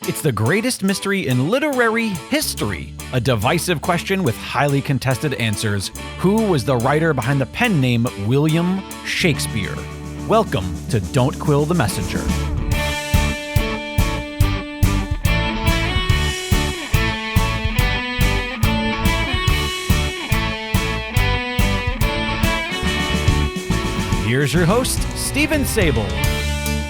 It's the greatest mystery in literary history. A divisive question with highly contested answers. Who was the writer behind the pen name William Shakespeare? Welcome to Don't Quill the Messenger. Here's your host, Stephen Sable.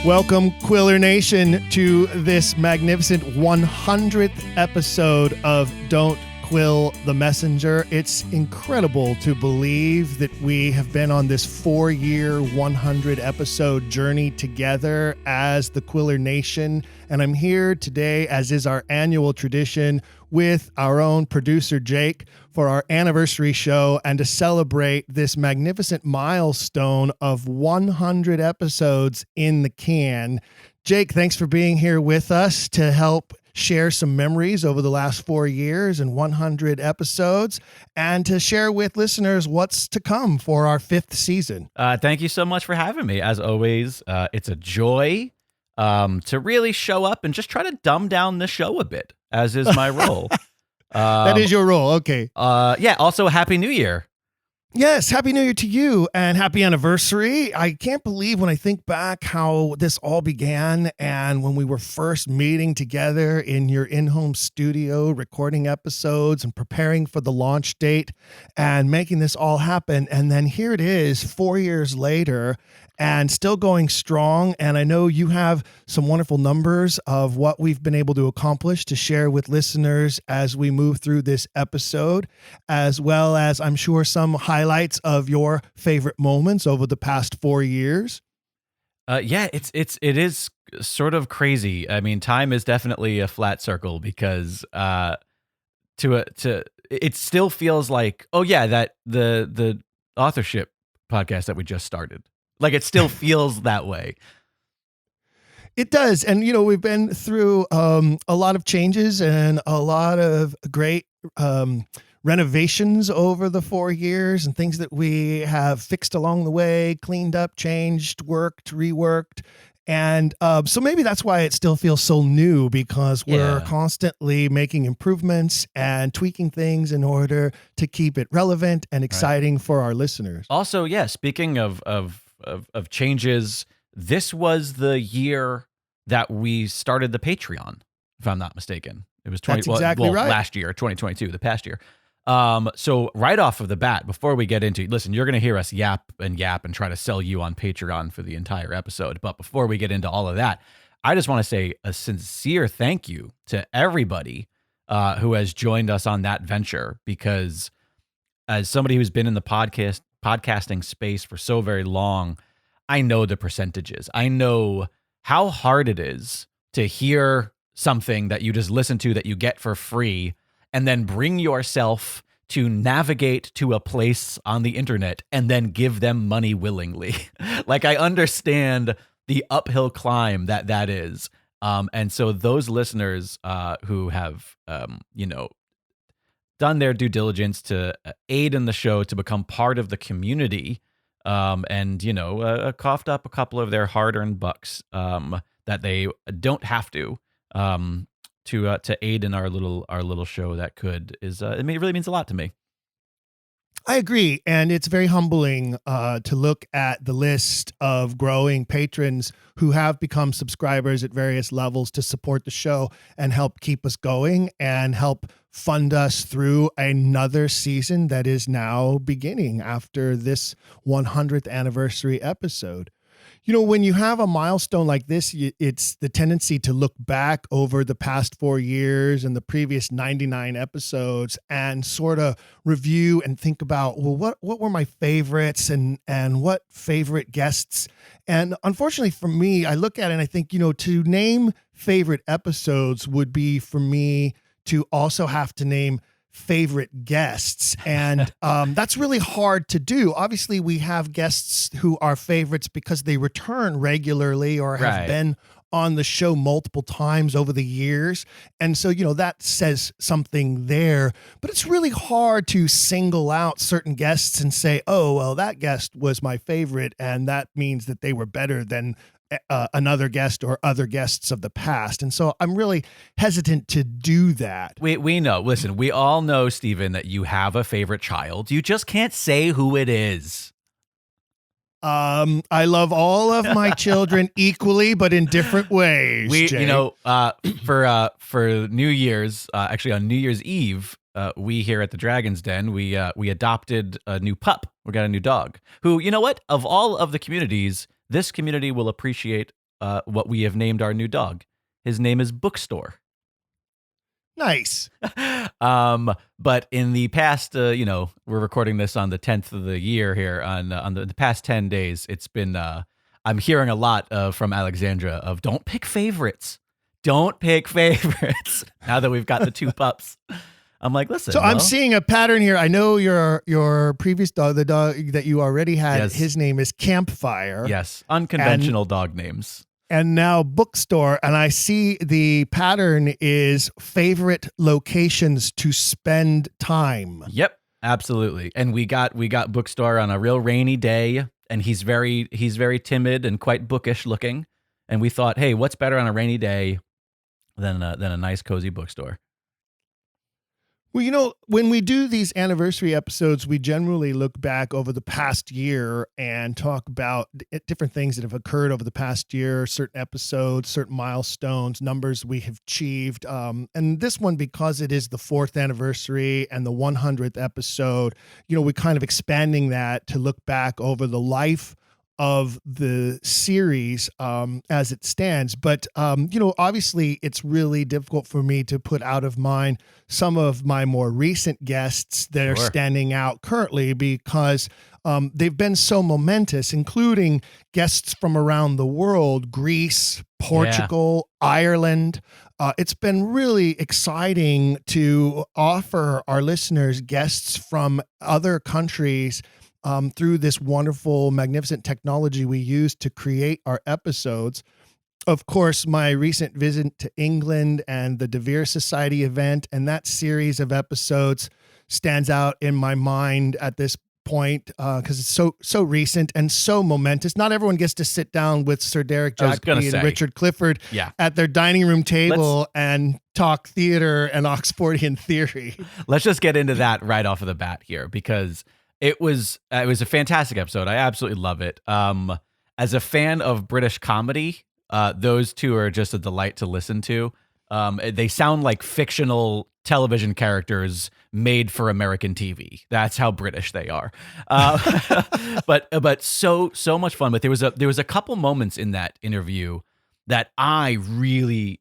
Welcome, Quiller Nation, to this magnificent 100th episode of Don't Quill the Messenger. It's incredible to believe that we have been on this 4-year, 100-episode journey together as the Quiller Nation. And I'm here today, as is our annual tradition, with our own producer, Jake, for our anniversary show and to celebrate this magnificent milestone of 100 episodes in the can. Jake, thanks for being here with us to help share some memories over the last 4 years and 100 episodes, and to share with listeners what's to come for our 5th season. Thank you so much for having me. As always, it's a joy to really show up and just try to dumb down the show a bit, as is my role. That is your role. Okay. Yeah. Also, Happy New Year. Yes, Happy New Year to you and happy anniversary. I can't believe when I think back how this all began and when we were first meeting together in your in-home studio, recording episodes and preparing for the launch date and making this all happen. And then here it is 4 years later and still going strong. And I know you have some wonderful numbers of what we've been able to accomplish to share with listeners as we move through this episode, as well as I'm sure some highlights of your favorite moments over the past 4 years. Yeah, it is sort of crazy. I mean, time is definitely a flat circle because it still feels like, oh yeah, that the authorship podcast that we just started. Like, it still feels that way. It does. And, you know, we've been through a lot of changes and a lot of great renovations over the 4 years and things that we have fixed along the way, cleaned up, changed, worked, reworked. And so maybe that's why it still feels so new, because we're constantly making improvements and tweaking things in order to keep it relevant and exciting for our listeners. Also, yeah, speaking of changes, this was the year that we started the Patreon, if I'm not mistaken. It was exactly right. Last year, 2022, the past year. So right off of the bat, before we get into, listen, you're going to hear us yap and try to sell you on Patreon for the entire episode. But before we get into all of that, I just want to say a sincere thank you to everybody who has joined us on that venture, because as somebody who's been in the podcasting space for so very long, I know the percentages. I know how hard it is to hear something that you just listen to that you get for free and then bring yourself to navigate to a place on the internet and then give them money willingly. Like, I understand the uphill climb that is. And so those listeners who have, done their due diligence to aid in the show, to become part of the community, and, coughed up a couple of their hard-earned bucks that they don't have to aid in our little show that it really means a lot to me. I agree. And it's very humbling to look at the list of growing patrons who have become subscribers at various levels to support the show and help keep us going and help fund us through another season that is now beginning after this 100th anniversary episode. You know, when you have a milestone like this, it's the tendency to look back over the past 4 years and the previous 99 episodes and sort of review and think about, well, what were my favorites and what favorite guests? And unfortunately for me, I look at it and I think, to name favorite episodes would be for me to also have to name favorite guests. And that's really hard to do. Obviously, we have guests who are favorites because they return regularly or have been on the show multiple times over the years. And so, that says something there. But it's really hard to single out certain guests and say, oh, well, that guest was my favorite, and that means that they were better than another guest or other guests of the past. And so I'm really hesitant to do that. We know. Listen, we all know, Stephen, that you have a favorite child. You just can't say who it is. I love all of my children equally, but in different ways. Jay. For New Year's, actually on New Year's Eve, we here at the Dragon's Den, we adopted a new pup. We got a new dog who, you know what? Of all of the communities, this community will appreciate what we have named our new dog. His name is Bookstore. Nice. But in the past, we're recording this on the 10th of the year here. On the past 10 days, it's been. I'm hearing a lot from Alexandra of don't pick favorites. Don't pick favorites. Now that we've got the two pups, I'm like, listen. So I'm seeing a pattern here. I know your previous dog, the dog that you already had, yes. His name is Campfire. Yes, unconventional dog names. And now Bookstore, and I see the pattern is favorite locations to spend time. Yep, absolutely. And we got Bookstore on a real rainy day, and he's very timid and quite bookish looking. And we thought, hey, what's better on a rainy day than a nice cozy bookstore? Well, when we do these anniversary episodes, we generally look back over the past year and talk about different things that have occurred over the past year, certain episodes, certain milestones, numbers we have achieved. And this one, because it is the 4th anniversary and the 100th episode, we're kind of expanding that to look back over the life of the series as it stands. But, obviously it's really difficult for me to put out of mind some of my more recent guests that are standing out currently because they've been so momentous, including guests from around the world, Greece, Portugal, Ireland. It's been really exciting to offer our listeners guests from other countries through this wonderful, magnificent technology we use to create our episodes. Of course, my recent visit to England and the De Vere Society event and that series of episodes stands out in my mind at this point because it's so recent and so momentous. Not everyone gets to sit down with Sir Derek Jacobi and Richard Clifford at their dining room table and talk theater and Oxfordian theory. Let's just get into that right off of the bat here because it was a fantastic episode. I absolutely love it. As a fan of British comedy, those two are just a delight to listen to. They sound like fictional television characters made for American TV. That's how British they are. But so much fun. But there was a couple moments in that interview that I really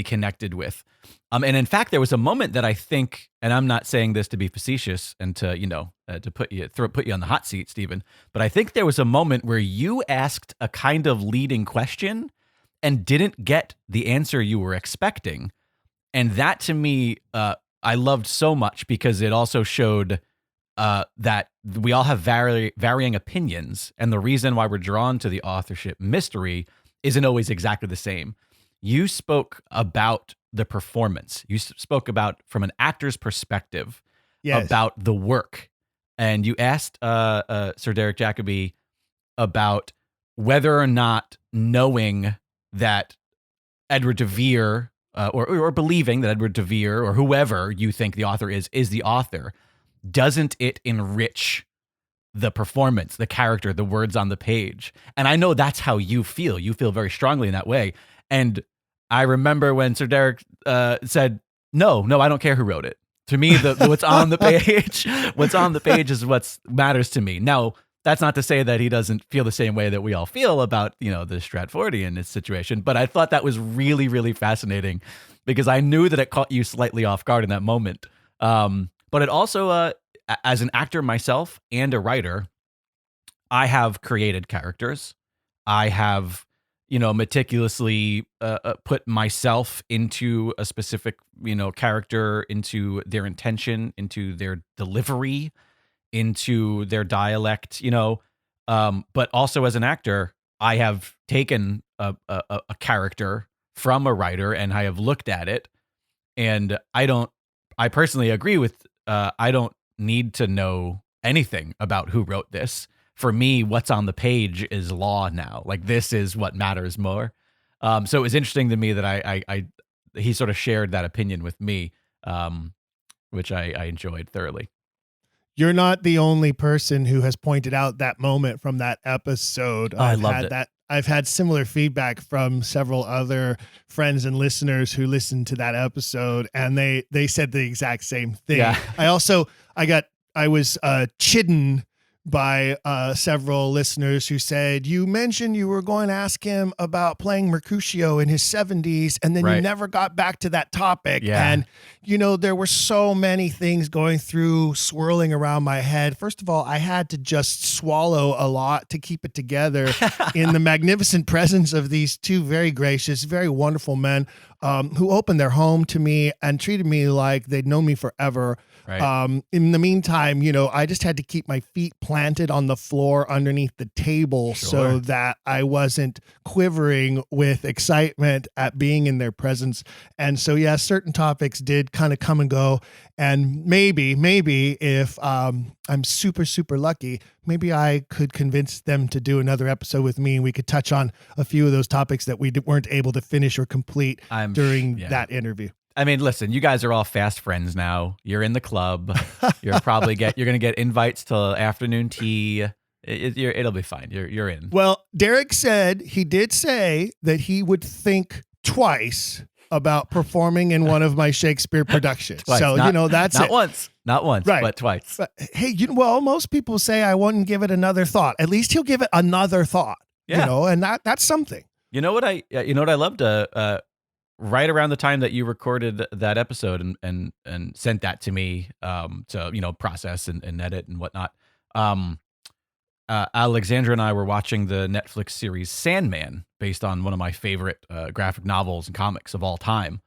connected with. And in fact, there was a moment that I think, and I'm not saying this to be facetious and to to put you on the hot seat, Stephen, but I think there was a moment where you asked a kind of leading question and didn't get the answer you were expecting, and that to me, I loved so much because it also showed that we all have varying opinions, and the reason why we're drawn to the authorship mystery isn't always exactly the same. You spoke about the performance. You spoke about from an actor's perspective about the work. And you asked Sir Derek Jacobi about whether or not knowing that Edward de Vere or believing that Edward de Vere or whoever you think the author is the author, doesn't it enrich the performance, the character, the words on the page? And I know that's how you feel. You feel very strongly in that way. And I remember when Sir Derek said, no, I don't care who wrote it. To me, what's on the page is what matters to me. Now, that's not to say that he doesn't feel the same way that we all feel about, the Stratfordian situation, but I thought that was really, really fascinating because I knew that it caught you slightly off guard in that moment. But it also, as an actor myself and a writer, I have created characters. I have meticulously put myself into a specific, character, into their intention, into their delivery, into their dialect, but also as an actor, I have taken a character from a writer and I have looked at it, and I personally agree with, I don't need to know anything about who wrote this for me, what's on the page is law now. Like, this is what matters more. So it was interesting to me that he sort of shared that opinion with me, which I enjoyed thoroughly. You're not the only person who has pointed out that moment from that episode. I loved it. I've had similar feedback from several other friends and listeners who listened to that episode, and they said the exact same thing. Yeah. I was chidden by several listeners who said, you mentioned you were going to ask him about playing Mercutio in his 70s, and then you never got back to that topic. Yeah. And, there were so many things swirling around my head. First of all, I had to just swallow a lot to keep it together in the magnificent presence of these two very gracious, very wonderful men who opened their home to me and treated me like they'd known me forever. Right. In the meantime, I just had to keep my feet planted on the floor underneath the table so that I wasn't quivering with excitement at being in their presence. And so, yeah, certain topics did kind of come and go. And maybe if I'm super, super lucky, maybe I could convince them to do another episode with me, and we could touch on a few of those topics that we weren't able to finish or complete during that interview. I mean, listen, you guys are all fast friends now. You're in the club. You're going to get invites to afternoon tea. It'll be fine. You're in. Well, Derek did say that he would think twice about performing in one of my Shakespeare productions. Twice. So, that's not it. Not once, right. But twice. But, hey, most people say I wouldn't give it another thought. At least he'll give it another thought. Yeah. And that's something. You know what I loved? Right around the time that you recorded that episode and sent that to me to process and edit and whatnot. Alexandra and I were watching the Netflix series Sandman, based on one of my favorite graphic novels and comics of all time.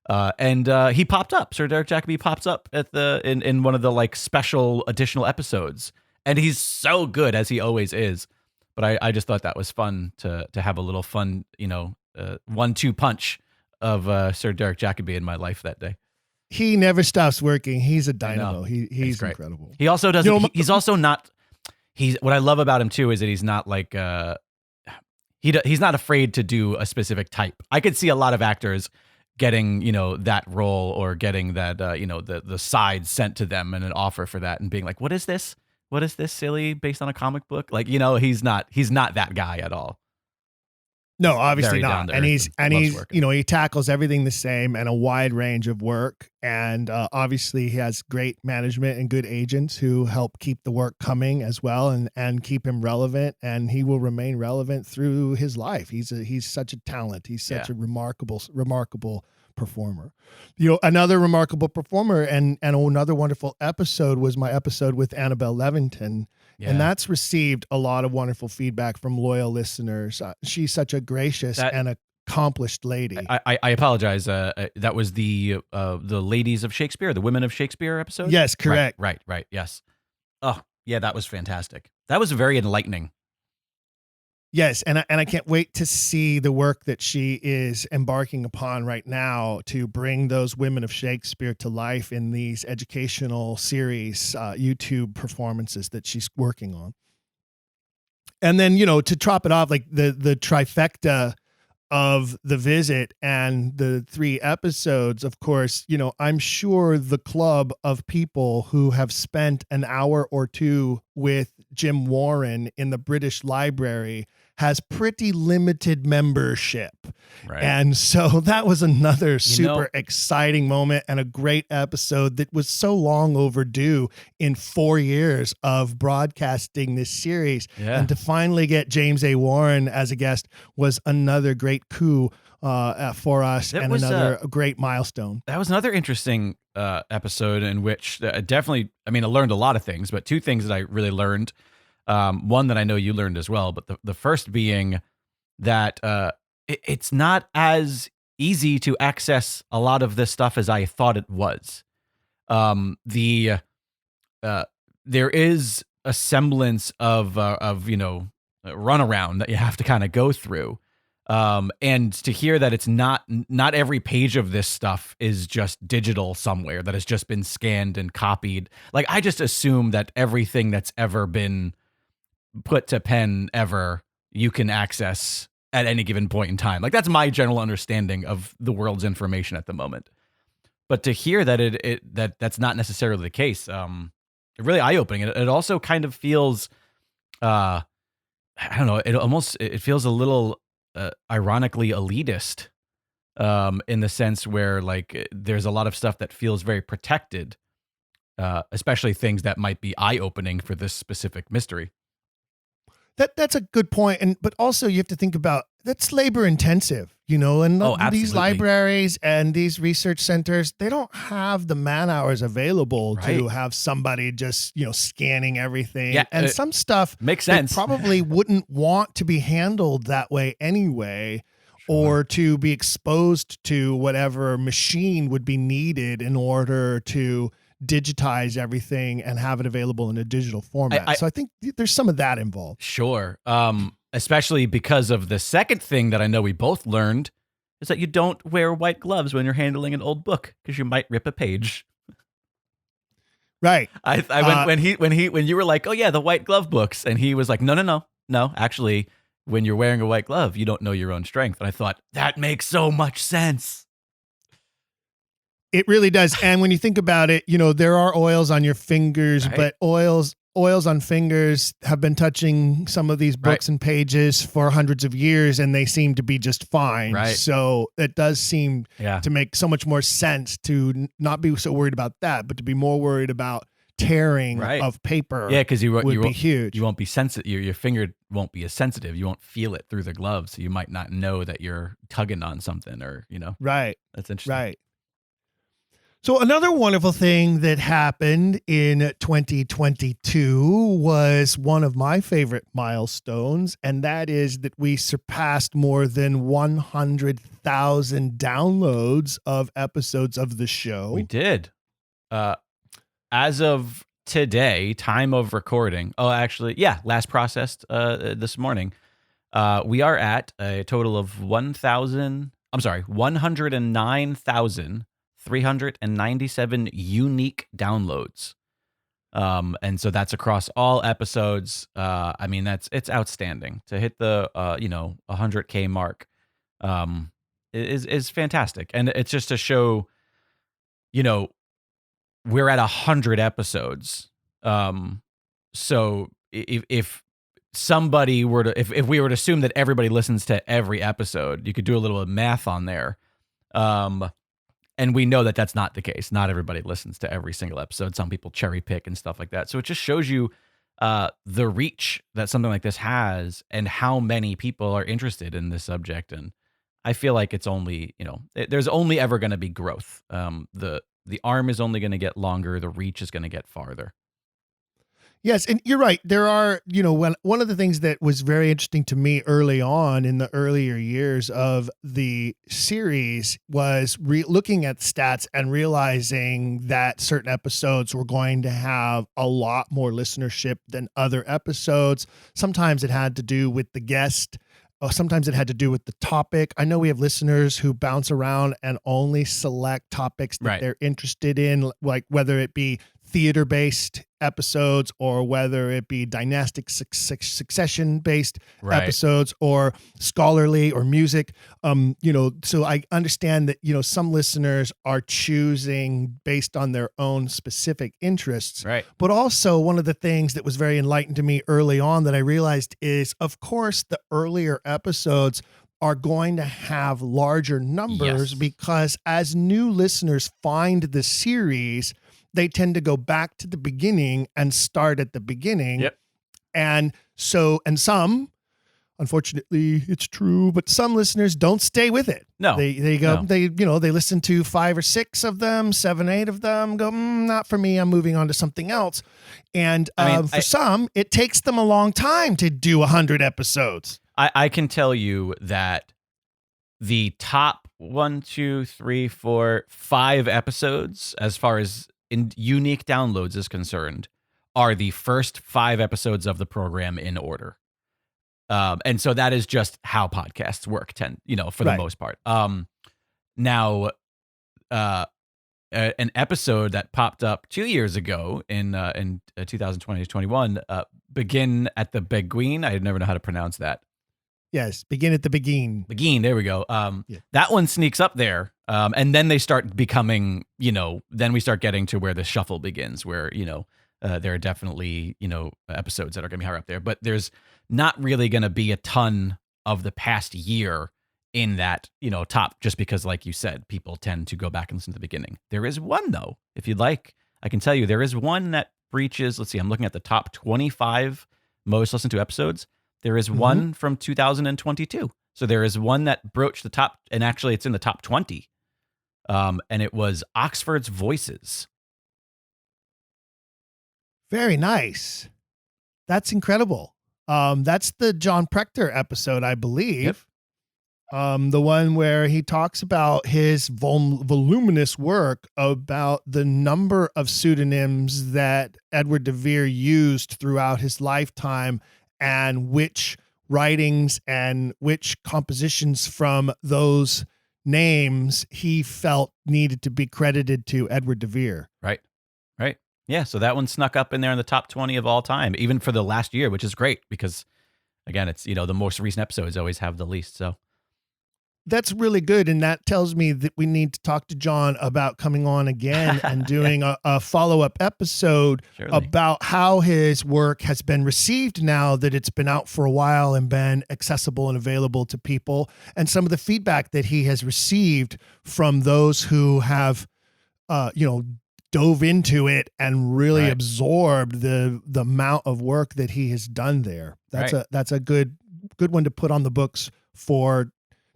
And he popped up. Sir Derek Jacobi pops up at in one of the special additional episodes, and he's so good, as he always is. But I just thought that was fun to have a little fun 1-2 punch of Sir Derek Jacobi in my life that day. He never stops working. He's a dynamo. He's incredible. He also doesn't. He's also not. What I love about him too is that he's not like he's not afraid to do a specific type. I could see a lot of actors getting that role, or getting that the sides sent to them and an offer for that, and being like, what is this silly based on a comic book? He's not that guy at all. No, obviously Very not. And he's he tackles everything the same and a wide range of work. And obviously he has great management and good agents who help keep the work coming as well, and keep him relevant. And he will remain relevant through his life. He's such a talent. He's such a remarkable performer. Another remarkable performer and another wonderful episode was my episode with Annabelle Levington. Yeah. And that's received a lot of wonderful feedback from loyal listeners. She's such a gracious and accomplished lady. I apologize. That was the ladies of Shakespeare, the women of Shakespeare episode? Yes, correct. Right. Yes. Oh, yeah, that was fantastic. That was very enlightening. Yes, and I can't wait to see the work that she is embarking upon right now to bring those women of Shakespeare to life in these educational series, YouTube performances that she's working on. And then, to top it off, like the trifecta of the visit and the 3 episodes, of course, I'm sure the club of people who have spent an hour or two with Jim Warren in the British Library has pretty limited membership. Right. And so that was another super exciting moment and a great episode that was so long overdue in 4 years of broadcasting this series. Yeah. And to finally get James A. Warren as a guest was another great coup for us, and another great milestone. That was another interesting episode in which definitely, I learned a lot of things, but 2 things that I really learned. One that I know you learned as well, but the first being that it's not as easy to access a lot of this stuff as I thought it was. There is a semblance of runaround that you have to kind of go through. And to hear that it's not every page of this stuff is just digital somewhere, that has just been scanned and copied. Like, I just assume that everything that's ever been put to pen ever you can access at any given point in time. Like, that's my general understanding of the world's information at the moment. But to hear that that's not necessarily the case, really eye-opening. It also kind of feels, I don't know, it feels a little ironically elitist, in the sense where, like, there's a lot of stuff that feels very protected, especially things that might be eye-opening for this specific mystery. That's a good point. But also you have to think about that's labor intensive, and these libraries and these research centers, they don't have the man hours available to have somebody just, scanning everything. Yeah, and some stuff makes sense. Probably wouldn't want to be handled that way anyway, or to be exposed to whatever machine would be needed in order to digitize everything and have it available in a digital format. So I think there's some of that involved. Sure. Especially because of the second thing that I know we both learned is that you don't wear white gloves when you're handling an old book because you might rip a page. Right. When you were like, oh yeah, the white glove books, and he was like, no. Actually, when you're wearing a white glove, you don't know your own strength. And I thought that makes so much sense. It really does. And when you think about it, there are oils on your fingers, but oils on fingers have been touching some of these books and pages for hundreds of years, and they seem to be just fine. Right. So it does seem to make so much more sense to not be so worried about that, but to be more worried about tearing of paper. Yeah, because you would be huge. You won't be sensitive. Your finger won't be as sensitive. You won't feel it through the glove, so you might not know that you're tugging on something, or Right. That's interesting. Right. So another wonderful thing that happened in 2022 was one of my favorite milestones, and that is that we surpassed more than 100,000 downloads of episodes of the show. We did. As of today, time of recording. Oh, actually, last processed this morning. We are at a total of 109,397 unique downloads. And so that's across all episodes. I mean, it's outstanding to hit the 100K mark. Is fantastic. And it's just to show, we're at 100 episodes. So if somebody were to, if we were to assume that everybody listens to every episode, you could do a little math on there. And we know that that's not the case. Not everybody listens to every single episode. Some people cherry pick and stuff like that. So it just shows you the reach that something like this has and how many people are interested in this subject. And I feel like it's only, there's only ever going to be growth. The arm is only going to get longer. The reach is going to get farther. Yes, and you're right. There are, one of the things that was very interesting to me early on in the earlier years of the series was looking at stats and realizing that certain episodes were going to have a lot more listenership than other episodes. Sometimes it had to do with the guest. Sometimes it had to do with the topic. I know we have listeners who bounce around and only select topics that they're interested in, like whether it be theater-based episodes or whether it be dynastic succession-based episodes or scholarly or music. So I understand that, some listeners are choosing based on their own specific interests. Right. But also one of the things that was very enlightened to me early on that I realized is, of course, the earlier episodes are going to have larger numbers because as new listeners find the series, they tend to go back to the beginning and start at the beginning. Yep. And some, unfortunately, it's true, but some listeners don't stay with it. No. They go, they listen to 5 or 6 of them, 7, 8 of them, go, not for me, I'm moving on to something else. And for some, it takes them a long time to do 100 episodes. I can tell you that the top 1, 2, 3, 4, 5 episodes, as far as in unique downloads is concerned, are the first 5 episodes of the program in order. And so that is just how podcasts work, for the most part. Now, an episode that popped up 2 years ago in 2020-21, begin at the Beguine. I never know how to pronounce that. Yes, begin at the begin. Begin, there we go. That one sneaks up there. And then they start becoming, then we start getting to where the shuffle begins, where, there are definitely, episodes that are going to be higher up there. But there's not really going to be a ton of the past year in that, top, just because, like you said, people tend to go back and listen to the beginning. There is one, though, if you'd like, I can tell you, there is one that breaches, let's see, I'm looking at the top 25 most listened to episodes. There is one from 2022. So there is one that broached the top, and actually it's in the top 20. And it was Oxford's Voices. Very nice. That's incredible. That's the John Prechter episode, I believe. Yep. The one where he talks about his voluminous work about the number of pseudonyms that Edward de Vere used throughout his lifetime, and which writings and which compositions from those names he felt needed to be credited to Edward de Vere. Right. Yeah, so that one snuck up in there in the top 20 of all time, even for the last year, which is great because, again, it's, the most recent episodes always have the least, so. That's really good, and that tells me that we need to talk to John about coming on again and doing a follow-up episode about how his work has been received now that it's been out for a while and been accessible and available to people, and some of the feedback that he has received from those who have, dove into it and really absorbed the amount of work that he has done there. That's a good one to put on the books for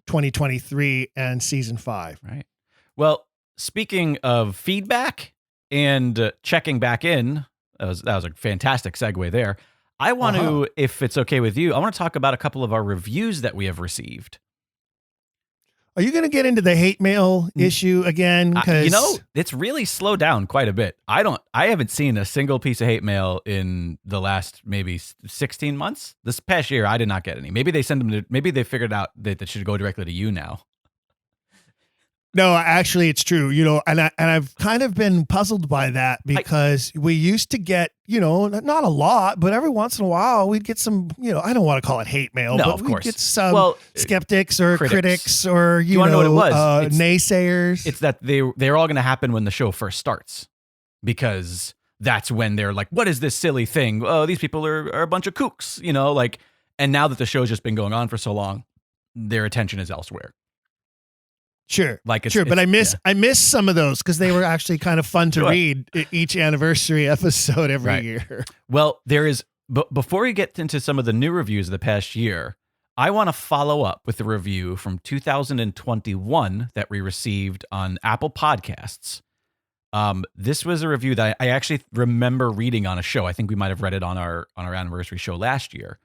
2023 and season 5. Right. Well, speaking of feedback and checking back in, that was a fantastic segue there. I want to, if it's okay with you, I want to talk about a couple of our reviews that we have received. Are you going to get into the hate mail issue again? Because it's really slowed down quite a bit. I haven't seen a single piece of hate mail in the last maybe 16 months. This past year, I did not get any. Maybe they send them to, maybe they figured out that they should go directly to you now. No, actually, it's true. And I've kind of been puzzled by that because we used to get, not a lot, but every once in a while we'd get some, I don't want to call it hate mail, but we'd get some skeptics or critics or, you know what it was? Naysayers. It's that they're all going to happen when the show first starts, because that's when they're like, what is this silly thing? Oh, these people are a bunch of kooks, and now that the show's just been going on for so long, their attention is elsewhere. Sure. But I miss some of those because they were actually kind of fun to read each anniversary episode every year. Well, but before we get into some of the new reviews of the past year, I want to follow up with a review from 2021 that we received on Apple Podcasts. This was a review that I actually remember reading on a show. I think we might have read it on our anniversary show last year.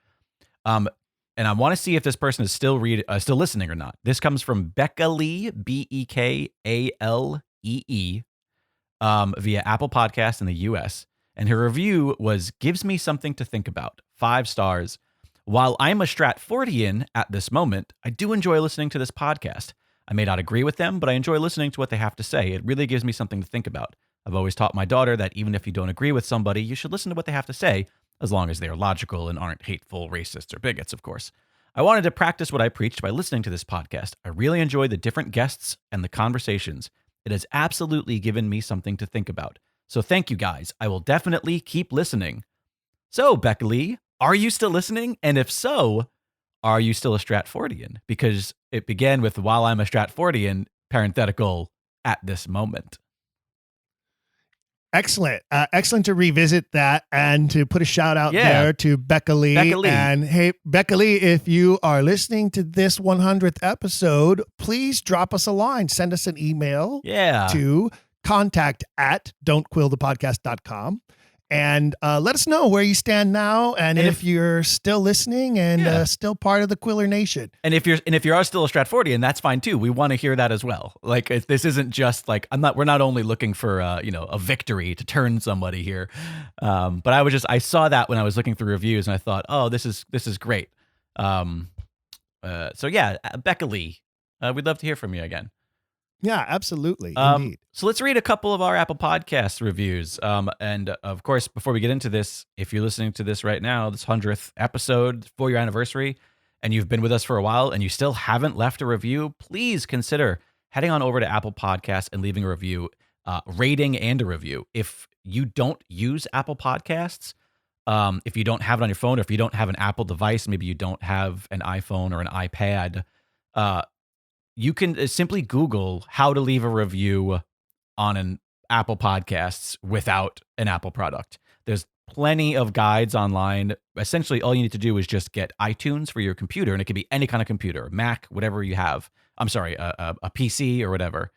And I want to see if this person is still listening or not. This comes from Beckalee, Bekalee, via Apple Podcasts in the US. And her review was, gives me something to think about. 5 stars. While I'm a Stratfordian at this moment, I do enjoy listening to this podcast. I may not agree with them, but I enjoy listening to what they have to say. It really gives me something to think about. I've always taught my daughter that even if you don't agree with somebody, you should listen to what they have to say, as long as they are logical and aren't hateful, racists, or bigots, of course. I wanted to practice what I preached by listening to this podcast. I really enjoy the different guests and the conversations. It has absolutely given me something to think about. So thank you guys. I will definitely keep listening. So, Beckalee, are you still listening? And if so, are you still a Stratfordian? Because it began with, while I'm a Stratfordian, parenthetical, at this moment. Excellent. Excellent to revisit that and to put a shout out there to Beckalee. And hey, Beckalee, if you are listening to this 100th episode, please drop us a line. Send us an email to contact@don'tquillthepodcast.com. And let us know where you stand now, and if you're still listening and still part of the Quiller Nation. And if you are still a Stratfordian, that's fine too. We want to hear that as well. Like, this isn't just like we're not only looking for a victory to turn somebody here, but I saw that when I was looking through reviews, and I thought, oh, this is great. So yeah, Beckalee, we'd love to hear from you again. Yeah, absolutely. Indeed. So let's read a couple of our Apple Podcast reviews. And of course, before we get into this, if you're listening to this right now, this 100th episode, 4-year anniversary, and you've been with us for a while and you still haven't left a review, please consider heading on over to Apple Podcasts and leaving a review, rating and a review. If you don't use Apple Podcasts, if you don't have it on your phone, or if you don't have an Apple device, maybe you don't have an iPhone or an iPad, you can simply Google how to leave a review on an Apple Podcasts without an Apple product. There's plenty of guides online. Essentially, all you need to do is just get iTunes for your computer, and it could be any kind of computer, Mac, whatever you have. I'm sorry, a PC or whatever.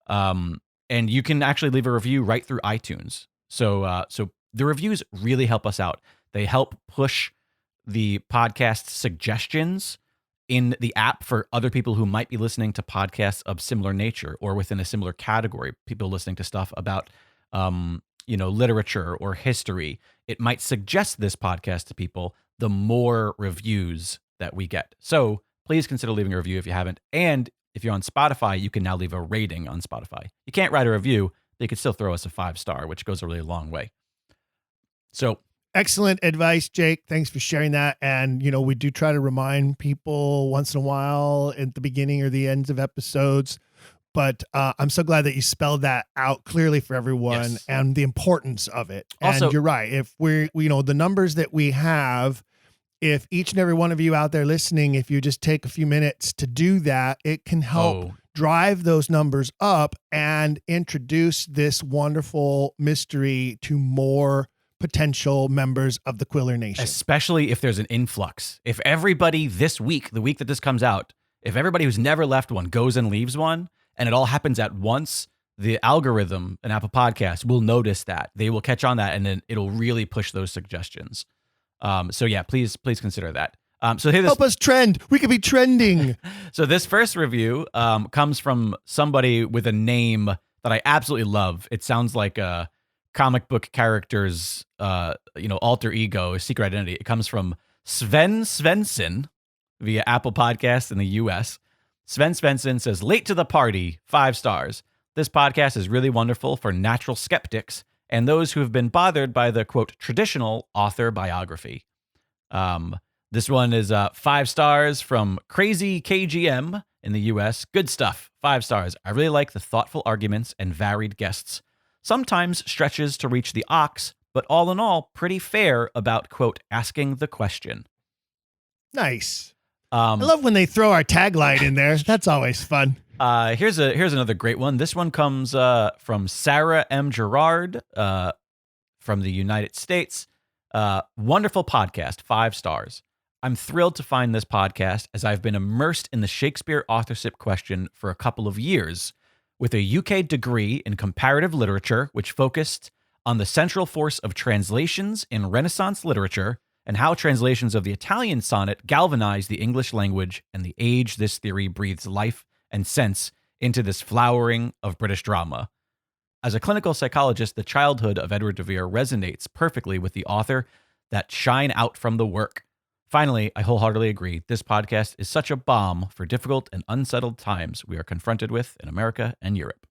And you can actually leave a review right through iTunes. So the reviews really help us out. They help push the podcast suggestions in the app for other people who might be listening to podcasts of similar nature or within a similar category. People listening to stuff about, literature or history. It might suggest this podcast to people the more reviews that we get. So please consider leaving a review if you haven't. And if you're on Spotify, you can now leave a rating on Spotify. You can't write a review, but you can still throw us a 5-star, which goes a really long way. So excellent advice, Jake. Thanks for sharing that. And, we do try to remind people once in a while at the beginning or the ends of episodes. But I'm so glad that you spelled that out clearly for everyone and the importance of it. Also, and you're right. If we're, the numbers that we have, if each and every one of you out there listening, if you just take a few minutes to do that, it can help drive those numbers up and introduce this wonderful mystery to more potential members of the Quiller Nation. Especially if there's an influx. If everybody this week, the week that this comes out, if everybody who's never left one goes and leaves one, and it all happens at once, the algorithm in Apple Podcasts will notice that. They will catch on that, and then it'll really push those suggestions. Please consider that. Help us trend. We could be trending. So this first review comes from somebody with a name that I absolutely love. It sounds like a comic book character's alter ego, secret identity. It comes from Swanson via Apple Podcasts in the US. Swanson says, late to the party, 5 stars. This podcast is really wonderful for natural skeptics and those who have been bothered by the, quote, traditional author biography. This one is 5 stars from Crazy KGM in the US. Good stuff. 5 stars. I really like the thoughtful arguments and varied guests. Sometimes stretches to reach the ox, but all in all, pretty fair about, quote, asking the question. Nice. I love when they throw our tagline in there. That's always fun. Here's another great one. This one comes from Sara M. Gerard from the United States. Wonderful podcast, 5 stars. I'm thrilled to find this podcast as I've been immersed in the Shakespeare authorship question for a couple of years with a UK degree in comparative literature, which focused on the central force of translations in Renaissance literature and how translations of the Italian sonnet galvanize the English language and the age this theory breathes life and sense into this flowering of British drama. As a clinical psychologist, the childhood of Edward de Vere resonates perfectly with the author that shine out from the work. Finally, I wholeheartedly agree. This podcast is such a balm for difficult and unsettled times we are confronted with in America and Europe.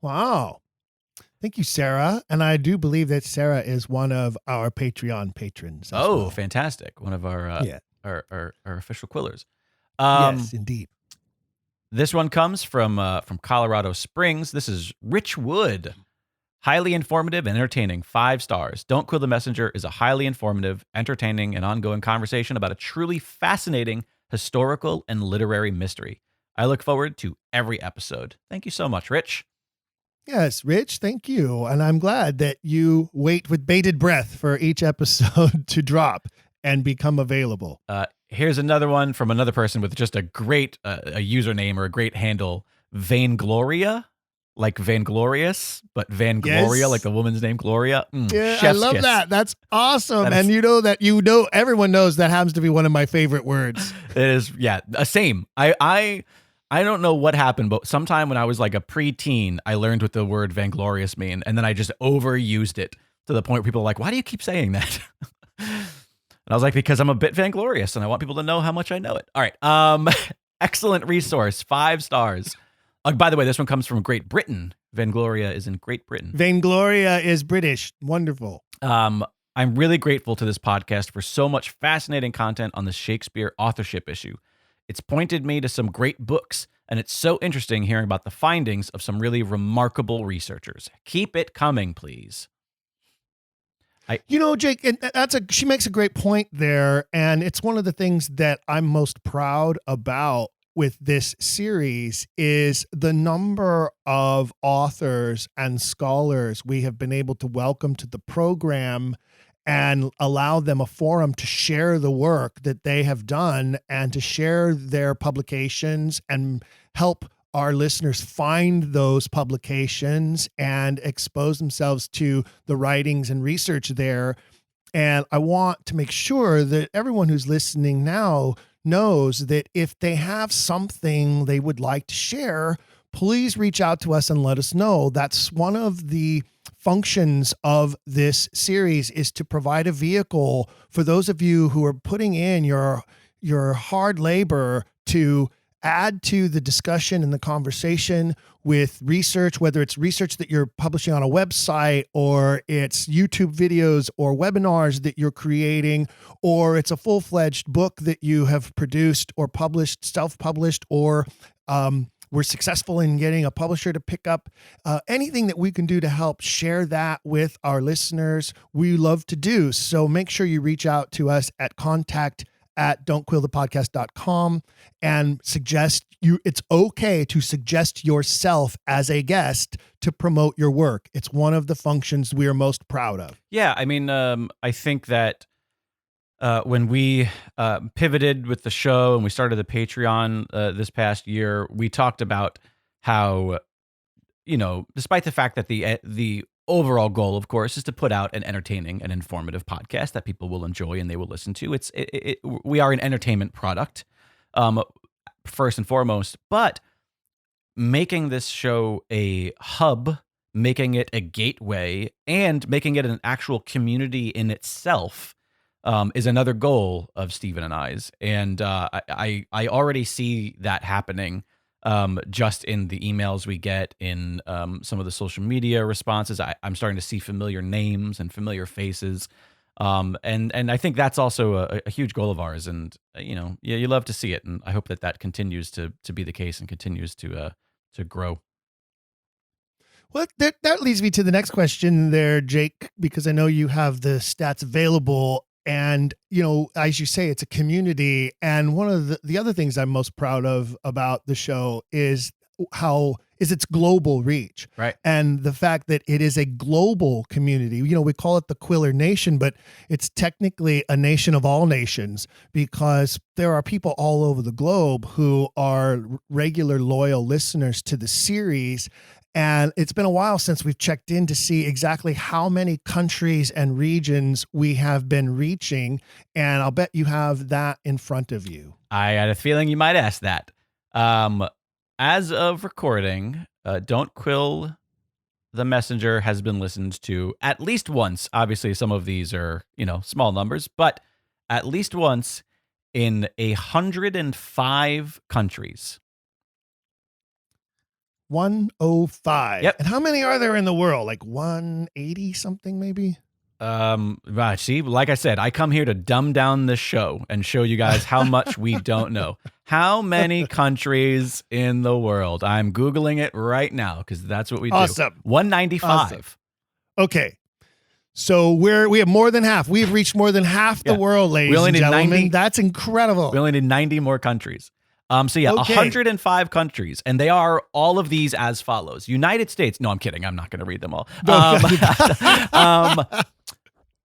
Wow. Thank you, Sara. And I do believe that Sara is one of our Patreon patrons. Well. Fantastic. One of our official Quillers. Yes, indeed. This one comes from Colorado Springs. This is Rich Wood. Highly informative and entertaining, 5 stars. Don't Quill the Messenger is a highly informative, entertaining, and ongoing conversation about a truly fascinating historical and literary mystery. I look forward to every episode. Thank you so much, Rich. Yes, Rich, thank you. And I'm glad that you wait with bated breath for each episode to drop and become available. Here's another one from another person with just a great a username or a great handle, Vaingloria. Like Vainglorious, but Vangloria, like the woman's name, Gloria. I love kiss. That. That's awesome. And everyone knows that happens to be one of my favorite words. It is, same. I don't know what happened, but sometime when I was like a preteen, I learned what the word vainglorious mean, and then I just overused it to the point where people are like, why do you keep saying that? And I was like, because I'm a bit vainglorious, and I want people to know how much I know it. All right. Excellent resource, 5 stars. By the way, this one comes from Great Britain. Vangloria is in Great Britain. Vangloria is British. Wonderful. I'm really grateful to this podcast for so much fascinating content on the Shakespeare authorship issue. It's pointed me to some great books, and it's so interesting hearing about the findings of some really remarkable researchers. Keep it coming, please. Jake, and she makes a great point there, and it's one of the things that I'm most proud about with this series is the number of authors and scholars we have been able to welcome to the program and allow them a forum to share the work that they have done and to share their publications and help our listeners find those publications and expose themselves to the writings and research there. And I want to make sure that everyone who's listening now knows that if they have something they would like to share, please reach out to us and let us know. That's one of the functions of this series, is to provide a vehicle for those of you who are putting in your hard labor to add to the discussion and the conversation with research, whether it's research that you're publishing on a website, or it's YouTube videos or webinars that you're creating, or it's a full-fledged book that you have produced or published, self-published, or we're successful in getting a publisher to pick up. Anything that we can do to help share that with our listeners, we love to do. So make sure you reach out to us at contact@don'tquillthepodcast.com and it's okay to suggest yourself as a guest to promote your work. It's one of the functions we are most proud of. Yeah, I mean, I think that when we pivoted with the show and we started the Patreon this past year, we talked about how, despite the fact that the overall goal, of course, is to put out an entertaining and informative podcast that people will enjoy and they will listen to. We are an entertainment product, first and foremost, but making this show a hub, making it a gateway, and making it an actual community in itself is another goal of Stephen and I's. And I already see that happening just in the emails we get, in some of the social media responses. I'm starting to see familiar names and familiar faces. And I think that's also a huge goal of ours. And, you love to see it. And I hope that continues to be the case and continues to grow. Well, that leads me to the next question there, Jake, because I know you have the stats available. And, as you say, it's a community. And one of the other things I'm most proud of about the show is its global reach. Right. And the fact that it is a global community. We call it the Quiller Nation, but it's technically a nation of all nations, because there are people all over the globe who are regular, loyal listeners to the series. And it's been a while since we've checked in to see exactly how many countries and regions we have been reaching. And I'll bet you have that in front of you. I had a feeling you might ask that. As of recording, Don't Quill the Messenger has been listened to at least once. Obviously, some of these are, small numbers, but at least once in 105 countries. 105. Yep. And how many are there in the world? Like 180 something, maybe? See, like I said, I come here to dumb down this show and show you guys how much we don't know. How many countries in the world? I'm Googling it right now because that's what we do. Awesome. 195. Awesome. Okay. So we have more than half. We've reached more than half the world, ladies and gentlemen. 90, that's incredible. We only need 90 more countries. Okay. 105 countries, and they are all of these as follows. United States. No, I'm kidding. I'm not going to read them all.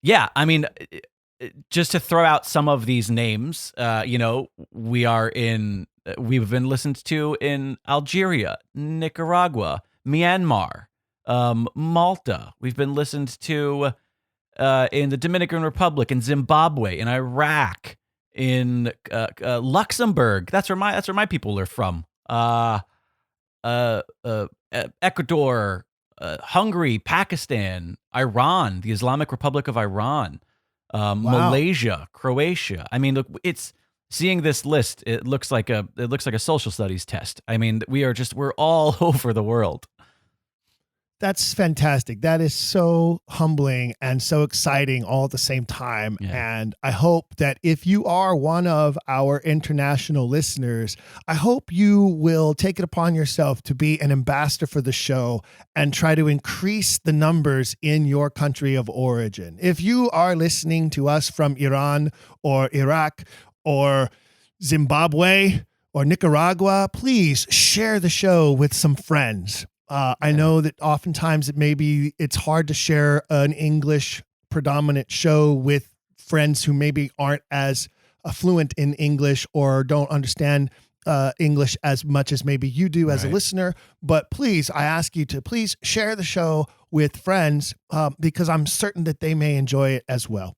Yeah, I mean, just to throw out some of these names, we've been listened to in Algeria, Nicaragua, Myanmar, Malta. We've been listened to in the Dominican Republic, in Zimbabwe, in Iraq, in Luxembourg. That's where my people are from. Ecuador, Hungary, Pakistan, Iran, the Islamic Republic of Iran, Malaysia, Croatia. I mean, look, it's seeing this list, it looks like a social studies test. I mean, we're all over the world. That's fantastic. That is so humbling and so exciting all at the same time. Yeah. And I hope that if you are one of our international listeners, I hope you will take it upon yourself to be an ambassador for the show and try to increase the numbers in your country of origin. If you are listening to us from Iran or Iraq or Zimbabwe or Nicaragua, please share the show with some friends. I know that oftentimes it's hard to share an English predominant show with friends who maybe aren't as fluent in English or don't understand English as much as maybe you do as a listener. But please, I ask you to please share the show with friends because I'm certain that they may enjoy it as well.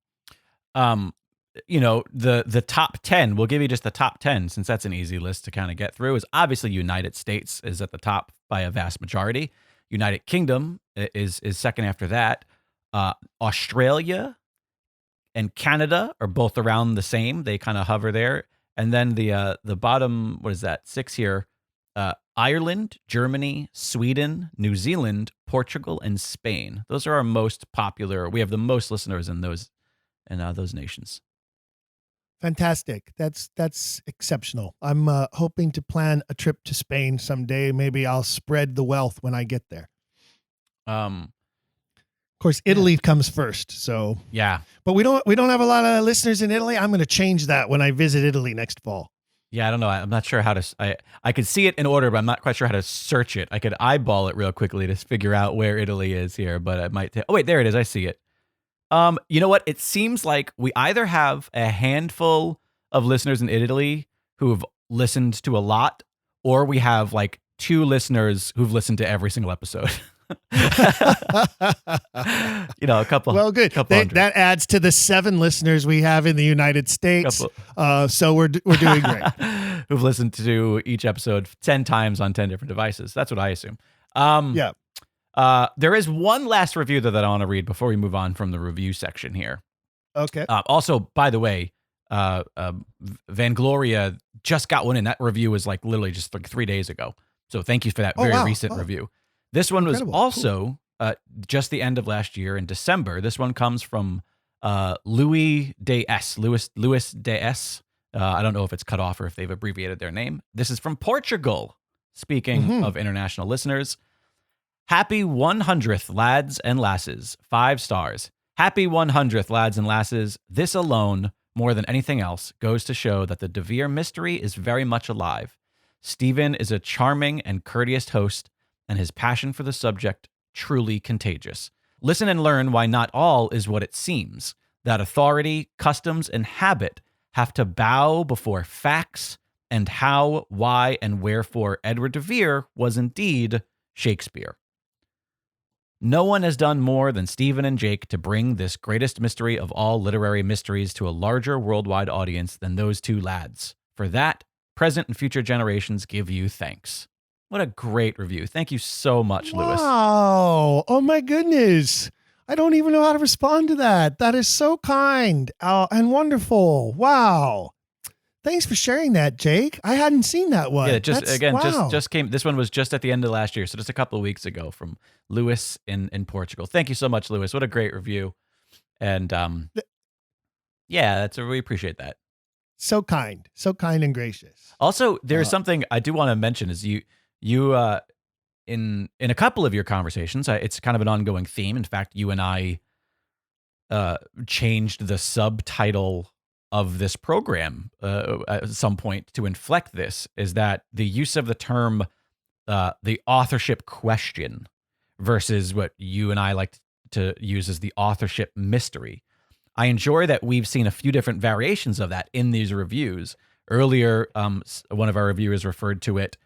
The top 10, we'll give you just the top 10 since that's an easy list to kind of get through, is obviously United States is at the top by a vast majority. United Kingdom is second after that. Australia and Canada are both around the same. They kind of hover there. And then the bottom, what is that? 6 here. Ireland, Germany, Sweden, New Zealand, Portugal, and Spain. Those are our most popular. We have the most listeners in those nations. Fantastic. That's exceptional. I'm hoping to plan a trip to Spain someday. Maybe I'll spread the wealth when I get there. Of course, Italy comes first. So yeah, but we don't have a lot of listeners in Italy. I'm going to change that when I visit Italy next fall. Yeah, I don't know. I'm not sure how to. I could see it in order, but I'm not quite sure how to search it. I could eyeball it real quickly to figure out where Italy is here, but it might. Oh wait, there it is. I see it. You know what? It seems like we either have a handful of listeners in Italy who've listened to a lot, or we have like 2 listeners who've listened to every single episode. A couple. Well, good. That adds to the 7 listeners we have in the United States. So we're doing great. Who've listened to each episode 10 times on 10 different devices. That's what I assume. Yeah. There is one last review that I want to read before we move on from the review section here. Okay. Also, by the way, Vangloria just got one in. That review was like literally just like 3 days ago. So thank you for that very recent review. This one was also just the end of last year in December. This one comes from Louis DS. I don't know if it's cut off or if they've abbreviated their name. This is from Portugal. Speaking of international listeners. Happy 100th, lads and lasses. 5 stars. Happy 100th, lads and lasses. This alone, more than anything else, goes to show that the De Vere mystery is very much alive. Stephen is a charming and courteous host, and his passion for the subject truly contagious. Listen and learn why not all is what it seems, that authority, customs, and habit have to bow before facts, and how, why, and wherefore Edward de Vere was indeed Shakespeare. No one has done more than Stephen and Jake to bring this greatest mystery of all literary mysteries to a larger worldwide audience than those 2 lads. For that, present and future generations give you thanks. What a great review. Thank you so much, Lewis. Wow. Oh, my goodness. I don't even know how to respond to that. That is so kind and wonderful. Wow. Thanks for sharing that, Jake. I hadn't seen that one. Yeah, just came. This one was just at the end of last year, so just a couple of weeks ago from Lewis in Portugal. Thank you so much, Lewis. What a great review. And we appreciate that. So kind and gracious. Also, there's something I do want to mention is you in a couple of your conversations, it's kind of an ongoing theme. In fact, you and I changed the subtitle of this program at some point to inflect this, is that the use of the term the authorship question versus what you and I like to use as the authorship mystery. I enjoy that we've seen a few different variations of that in these reviews. Earlier, one of our reviewers referred to it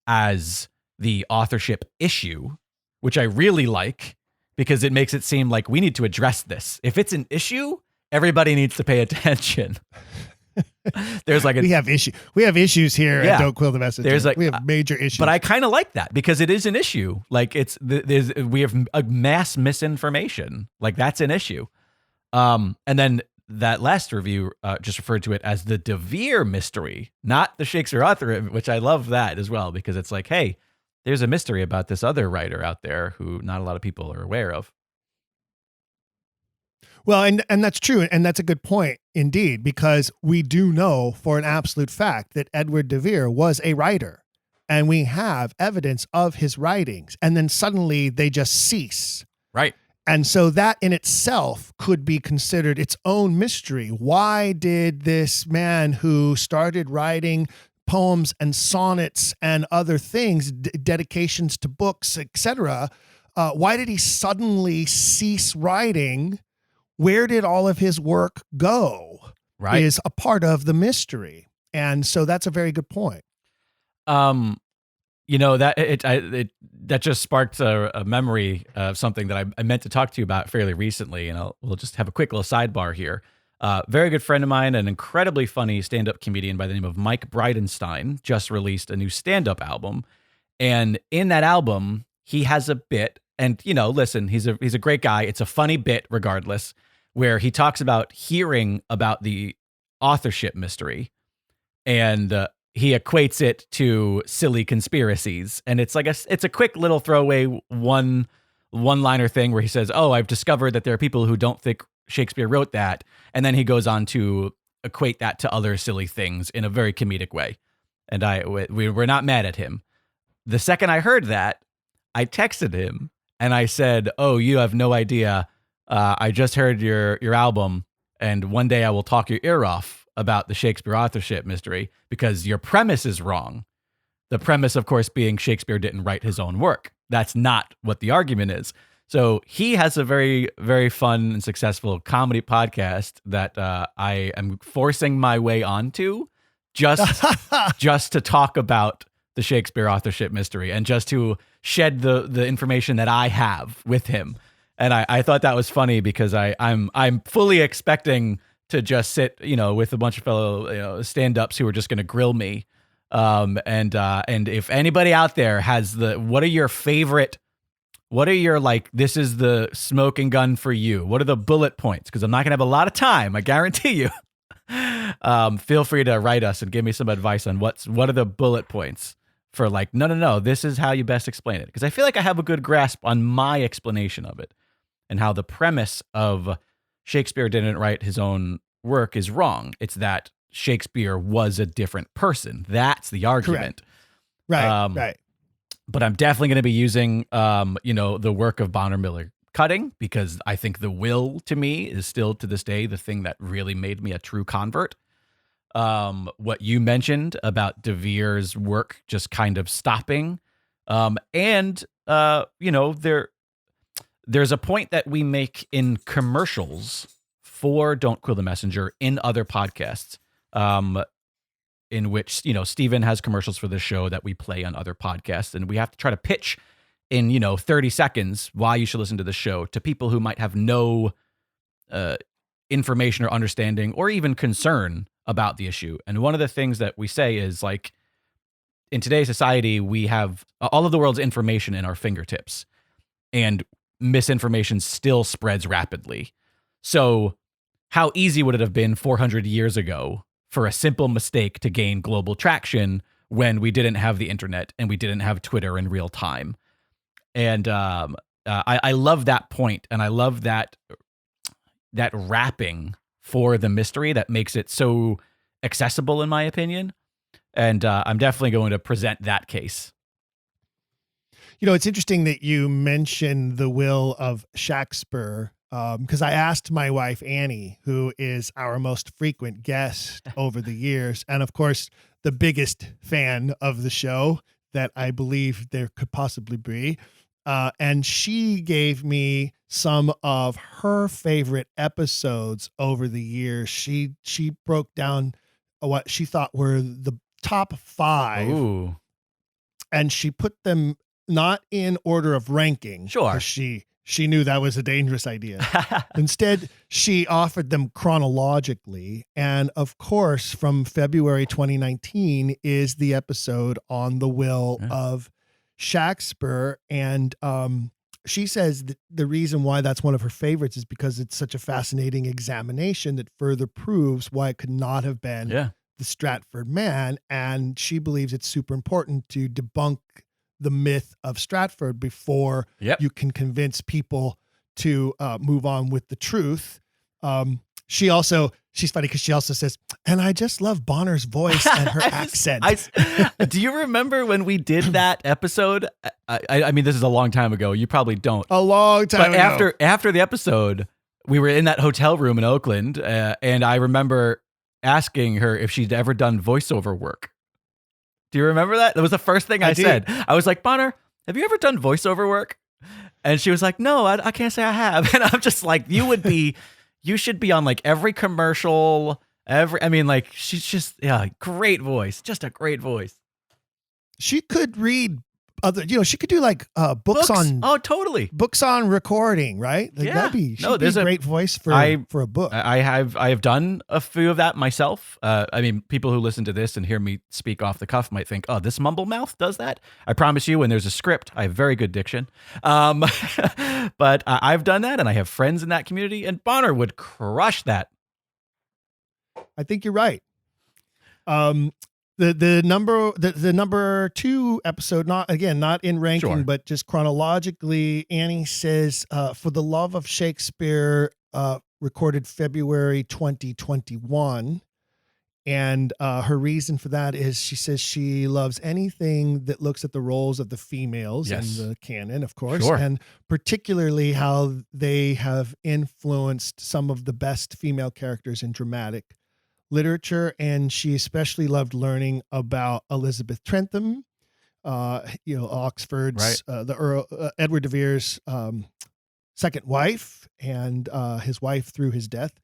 as the authorship issue, which I really like because it makes it seem like we need to address this. If it's an issue, everybody needs to pay attention. There's like we have issues here at Don't Quill the Messenger. We have major issues. But I kind of like that because it is an issue. Like we have a mass misinformation. Like that's an issue. And then that last review just referred to it as the De Vere mystery, not the Shakespeare author, which I love that as well, because it's like, hey, there's a mystery about this other writer out there who not a lot of people are aware of. Well, and that's true. And that's a good point indeed, because we do know for an absolute fact that Edward de Vere was a writer, and we have evidence of his writings, and then suddenly they just cease. Right. And so that in itself could be considered its own mystery. Why did this man who started writing poems and sonnets and other things, dedications to books, etc., why did he suddenly cease writing? Where did all of his work go? Right. Is a part of the mystery. And so that's a very good point. That just sparked a memory of something that I meant to talk to you about fairly recently, and we'll just have a quick little sidebar here. Very good friend of mine, an incredibly funny stand-up comedian by the name of Mike Bridenstine, just released a new stand-up album, and in that album, he has a bit, and listen, he's a great guy. It's a funny bit, regardless, where he talks about hearing about the authorship mystery, and he equates it to silly conspiracies. And it's like it's a quick little throwaway one-liner thing where he says, "Oh, I've discovered that there are people who don't think Shakespeare wrote that." And then he goes on to equate that to other silly things in a very comedic way. And we were not mad at him. The second I heard that, I texted him and I said, "Oh, you have no idea. I just heard your album, and one day I will talk your ear off about the Shakespeare authorship mystery, because your premise is wrong." The premise, of course, being Shakespeare didn't write his own work. That's not what the argument is. So he has a very, very fun and successful comedy podcast that I am forcing my way onto just to talk about the Shakespeare authorship mystery and just to shed the information that I have with him. And I thought that was funny, because I'm fully expecting to just sit, with a bunch of fellow, stand-ups who are just going to grill me. And if anybody out there has what are your, this is the smoking gun for you? What are the bullet points? Because I'm not going to have a lot of time, I guarantee you. Feel free to write us and give me some advice on what are the bullet points for no, this is how you best explain it. Because I feel like I have a good grasp on my explanation of it and how the premise of Shakespeare didn't write his own work is wrong. It's that Shakespeare was a different person. That's the argument. Correct. Right. But I'm definitely going to be using, the work of Bonner Miller Cutting, because I think the will, to me, is still to this day the thing that really made me a true convert. What you mentioned about De Vere's work just kind of stopping, there's a point that we make in commercials for Don't Quill the Messenger in other podcasts, in which, Steven has commercials for this show that we play on other podcasts, and we have to try to pitch in, 30 seconds why you should listen to the show to people who might have no information or understanding or even concern about the issue. And one of the things that we say is, in today's society, we have all of the world's information in our fingertips, and misinformation still spreads rapidly. So how easy would it have been 400 years ago for a simple mistake to gain global traction when we didn't have the internet and we didn't have Twitter in real time? And I love that point, and I love that wrapping for the mystery that makes it so accessible, in my opinion. And I'm definitely going to present that case. It's interesting that you mentioned the will of Shakespeare, because I asked my wife, Annie, who is our most frequent guest over the years, and of course, the biggest fan of the show that I believe there could possibly be. And she gave me some of her favorite episodes over the years. She broke down what she thought were the top 5. Ooh. And she put them not in order of ranking. Sure. She knew that was a dangerous idea. Instead, she offered them chronologically. And of course, from February 2019 is the episode on the will of Shakespeare. And she says that the reason why that's one of her favorites is because it's such a fascinating examination that further proves why it could not have been the Stratford man. And she believes it's super important to debunk the myth of Stratford before you can convince people to move on with the truth. She's funny because she also says, and I just love Bonner's voice and her accent. Do you remember when we did that episode? I mean, this is a long time ago. You probably don't. A long time ago. But after the episode, we were in that hotel room in Oakland, and I remember asking her if she'd ever done voiceover work. Do you remember that? That was the first thing I said. I was like, Bonner, have you ever done voiceover work? And she was like, no, I can't say I have. And I'm just like, you should be on like every commercial, she's just, great voice, just a great voice. She could read she could do like books on. Oh, totally. Books on recording, right? Like that'd be a great voice for a book. I have done a few of that myself. People who listen to this and hear me speak off the cuff might think, oh, this mumble mouth does that. I promise you, when there's a script, I have very good diction. But I've done that, and I have friends in that community, and Bonner would crush that. I think you're right. The number 2 episode, not in ranking, but just chronologically, Annie says, For the Love of Shakespeare, recorded February 2021. And her reason for that is she says she loves anything that looks at the roles of the females in the canon, of course, and particularly how they have influenced some of the best female characters in dramatic literature. And she especially loved learning about Elizabeth Trentham, Oxford's the Earl Edward de Vere's second wife, and his wife through his death,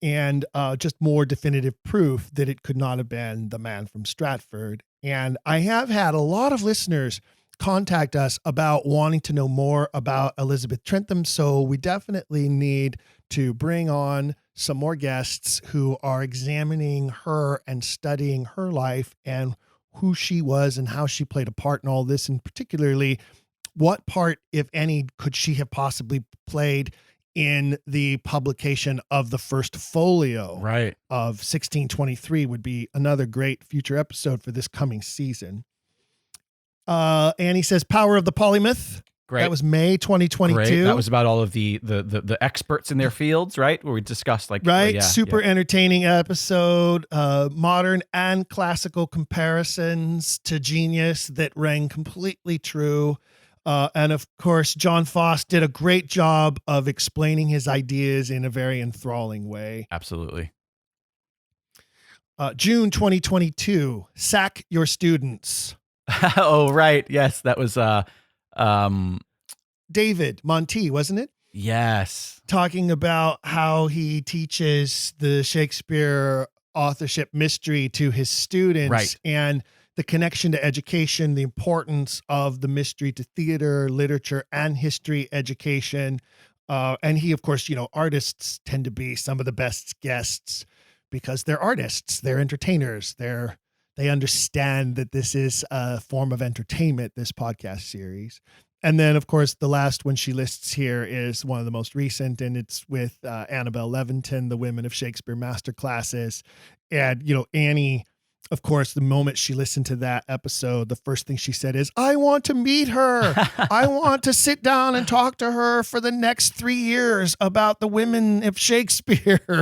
and just more definitive proof that it could not have been the man from Stratford. And I have had a lot of listeners contact us about wanting to know more about Elizabeth Trentham, so we definitely need to bring on some more guests who are examining her and studying her life and who she was and how she played a part in all this, and particularly what part, if any, could she have possibly played in the publication of the first folio of 1623 would be another great future episode for this coming season. Annie says Power of the Polymyth. Great. That was May 2022. Great. That was about all of the experts in their fields, right? Where we discussed super entertaining episode, modern and classical comparisons to genius that rang completely true. And of course, John Foss did a great job of explaining his ideas in a very enthralling way. Absolutely. June 2022, Sack Your Students. Oh, right. Yes, that was David Monty, wasn't it? Yes. Talking about how he teaches the Shakespeare authorship mystery to his students, and the connection to education, the importance of the mystery to theater, literature, and history education. And he, of course, artists tend to be some of the best guests because they're artists, they're entertainers, they understand that this is a form of entertainment, this podcast series. And then, of course, the last one she lists here is one of the most recent, and it's with Annabelle Leventon, the Women of Shakespeare Masterclasses. And, Annie, of course, the moment she listened to that episode, the first thing she said is, I want to meet her. I want to sit down and talk to her for the next 3 years about the women of Shakespeare.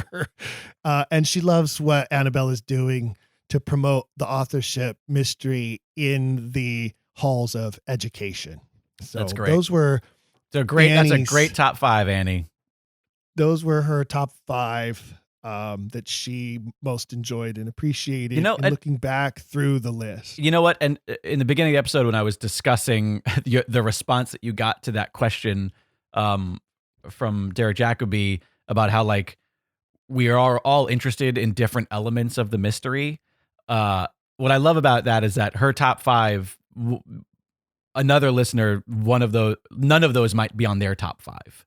And she loves what Annabelle is doing to promote the authorship mystery in the halls of education. So that's great. Those were that's a great top 5, Annie. Those were her top 5 that she most enjoyed and appreciated, looking back through the list. You know what? And in the beginning of the episode, when I was discussing the response that you got to that question from Derek Jacobi about how we are all interested in different elements of the mystery. What I love about that is that her top 5, another listener, none of those might be on their top 5.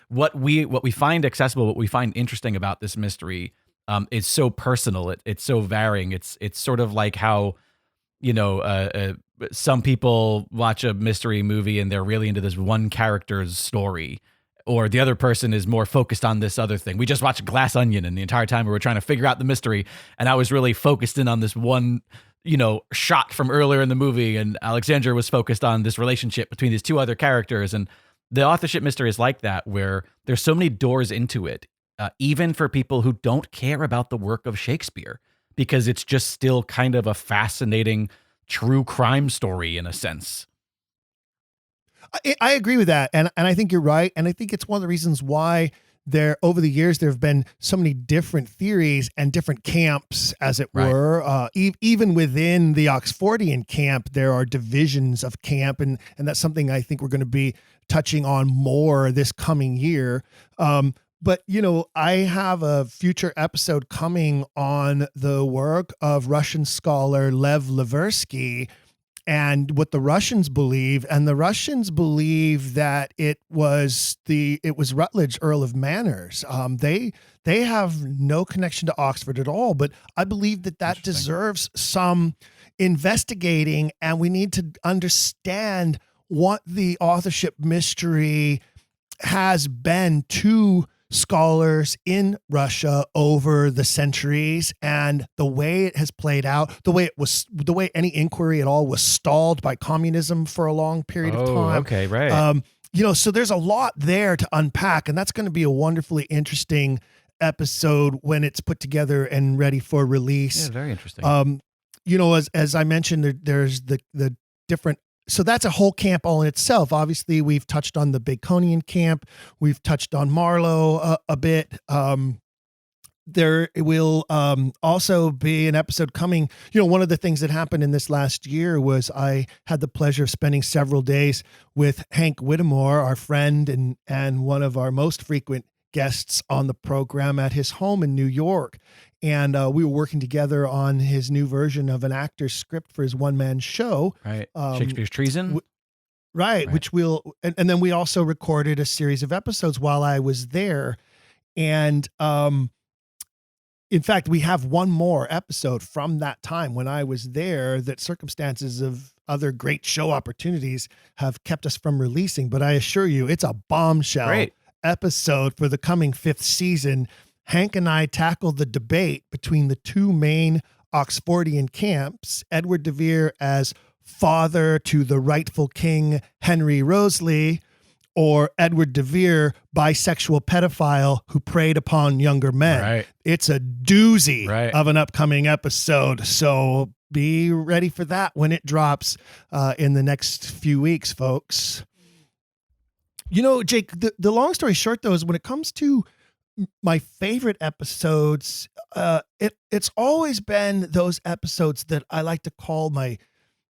What we find accessible, what we find interesting about this mystery is so personal. It's so varying. It's sort of like how, some people watch a mystery movie and they're really into this one character's story, or the other person is more focused on this other thing. We just watched Glass Onion, and the entire time we were trying to figure out the mystery, and I was really focused in on this one, shot from earlier in the movie, and Alexandra was focused on this relationship between these two other characters. And the authorship mystery is like that, where there's so many doors into it, even for people who don't care about the work of Shakespeare, because it's just still kind of a fascinating true crime story in a sense. I agree with that. And I think you're right. And I think it's one of the reasons why over the years, there have been so many different theories and different camps, as it were. Even within the Oxfordian camp, there are divisions of camp. And that's something I think we're going to be touching on more this coming year. But, I have a future episode coming on the work of Russian scholar Lev Leversky and what the Russians believe. And the Russians believe that it was Rutledge, Earl of Manners. They have no connection to Oxford at all, but I believe that deserves some investigating, and we need to understand what the authorship mystery has been to scholars in Russia over the centuries, and the way it has played out, the way any inquiry at all was stalled by communism for a long period of time. Okay, right. So there's a lot there to unpack, and that's going to be a wonderfully interesting episode when it's put together and ready for release. Yeah, very interesting. As I mentioned, there's the different. So that's a whole camp all in itself. Obviously, we've touched on the Baconian camp. We've touched on Marlowe a bit. There will also be an episode coming. One of the things that happened in this last year was I had the pleasure of spending several days with Hank Whittemore, our friend and one of our most frequent guests on the program, at his home in New York. And we were working together on his new version of an actor's script for his one-man show. Right. Shakespeare's Treason. Right. Which and then we also recorded a series of episodes while I was there. And in fact, we have one more episode from that time when I was there that circumstances of other great show opportunities have kept us from releasing. But I assure you, it's a bombshell episode for the coming 5th season. Hank and I tackled the debate between the two main Oxfordian camps, Edward de Vere as father to the rightful king Henry Wriothesley, or Edward de Vere, bisexual pedophile who preyed upon younger men. Right. It's a doozy of an upcoming episode. So be ready for that when it drops in the next few weeks, folks. Jake, the long story short, though, is when it comes to my favorite episodes, it's always been those episodes that I like to call my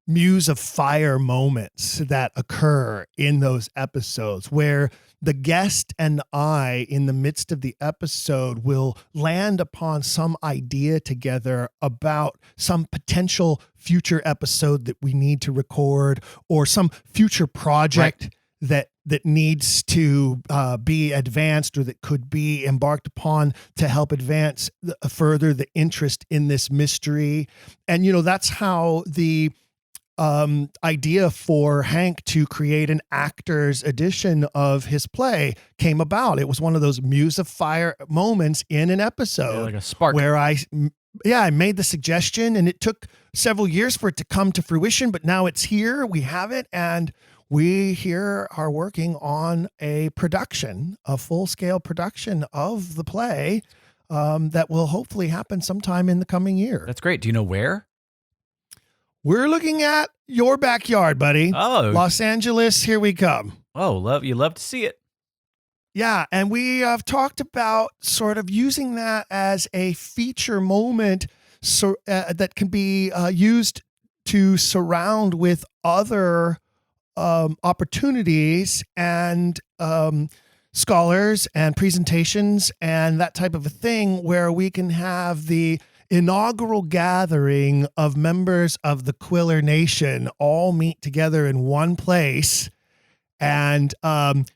muse of fire moments that occur in those episodes, where the guest and I, in the midst of the episode, will land upon some idea together about some potential future episode that we need to record, or some future project that needs to be advanced, or that could be embarked upon to help advance further the interest in this mystery. And, that's how the idea for Hank to create an actor's edition of his play came about. It was one of those muse of fire moments in an episode, like a spark, where I made the suggestion, and it took several years for it to come to fruition, but now it's here. We have it, and we here are working on a full-scale production of the play that will hopefully happen sometime in the coming year. That's great. Do you know where? We're looking at your backyard, buddy. Oh. Los Angeles, here we come. Oh, you love to see it. Yeah, and we have talked about sort of using that as a feature moment that can be used to surround with other opportunities and scholars and presentations and that type of a thing, where we can have the inaugural gathering of members of the Quiller Nation all meet together in one place and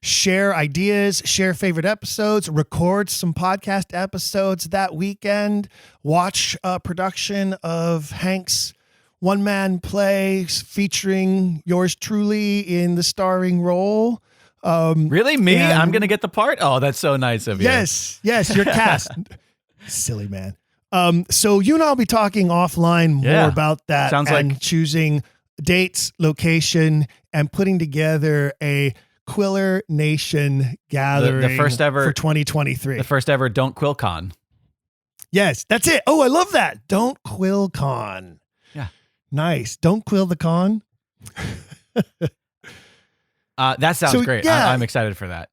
share ideas, share favorite episodes, record some podcast episodes that weekend, watch a production of Hank's one-man play featuring yours truly in the starring role. Really? Me? I'm going to get the part? Oh, that's so nice of you. Yes, you're cast. Silly man. So you and I'll be talking offline more about that. Sounds like choosing dates, location, and putting together a Quiller Nation gathering the first ever for 2023. The first ever Don't Quill Con. Yes, that's it. Oh, I love that. Don't Quill Con. Yeah. Nice. Don't Quill the Con. That sounds great. Yeah. I'm excited for that.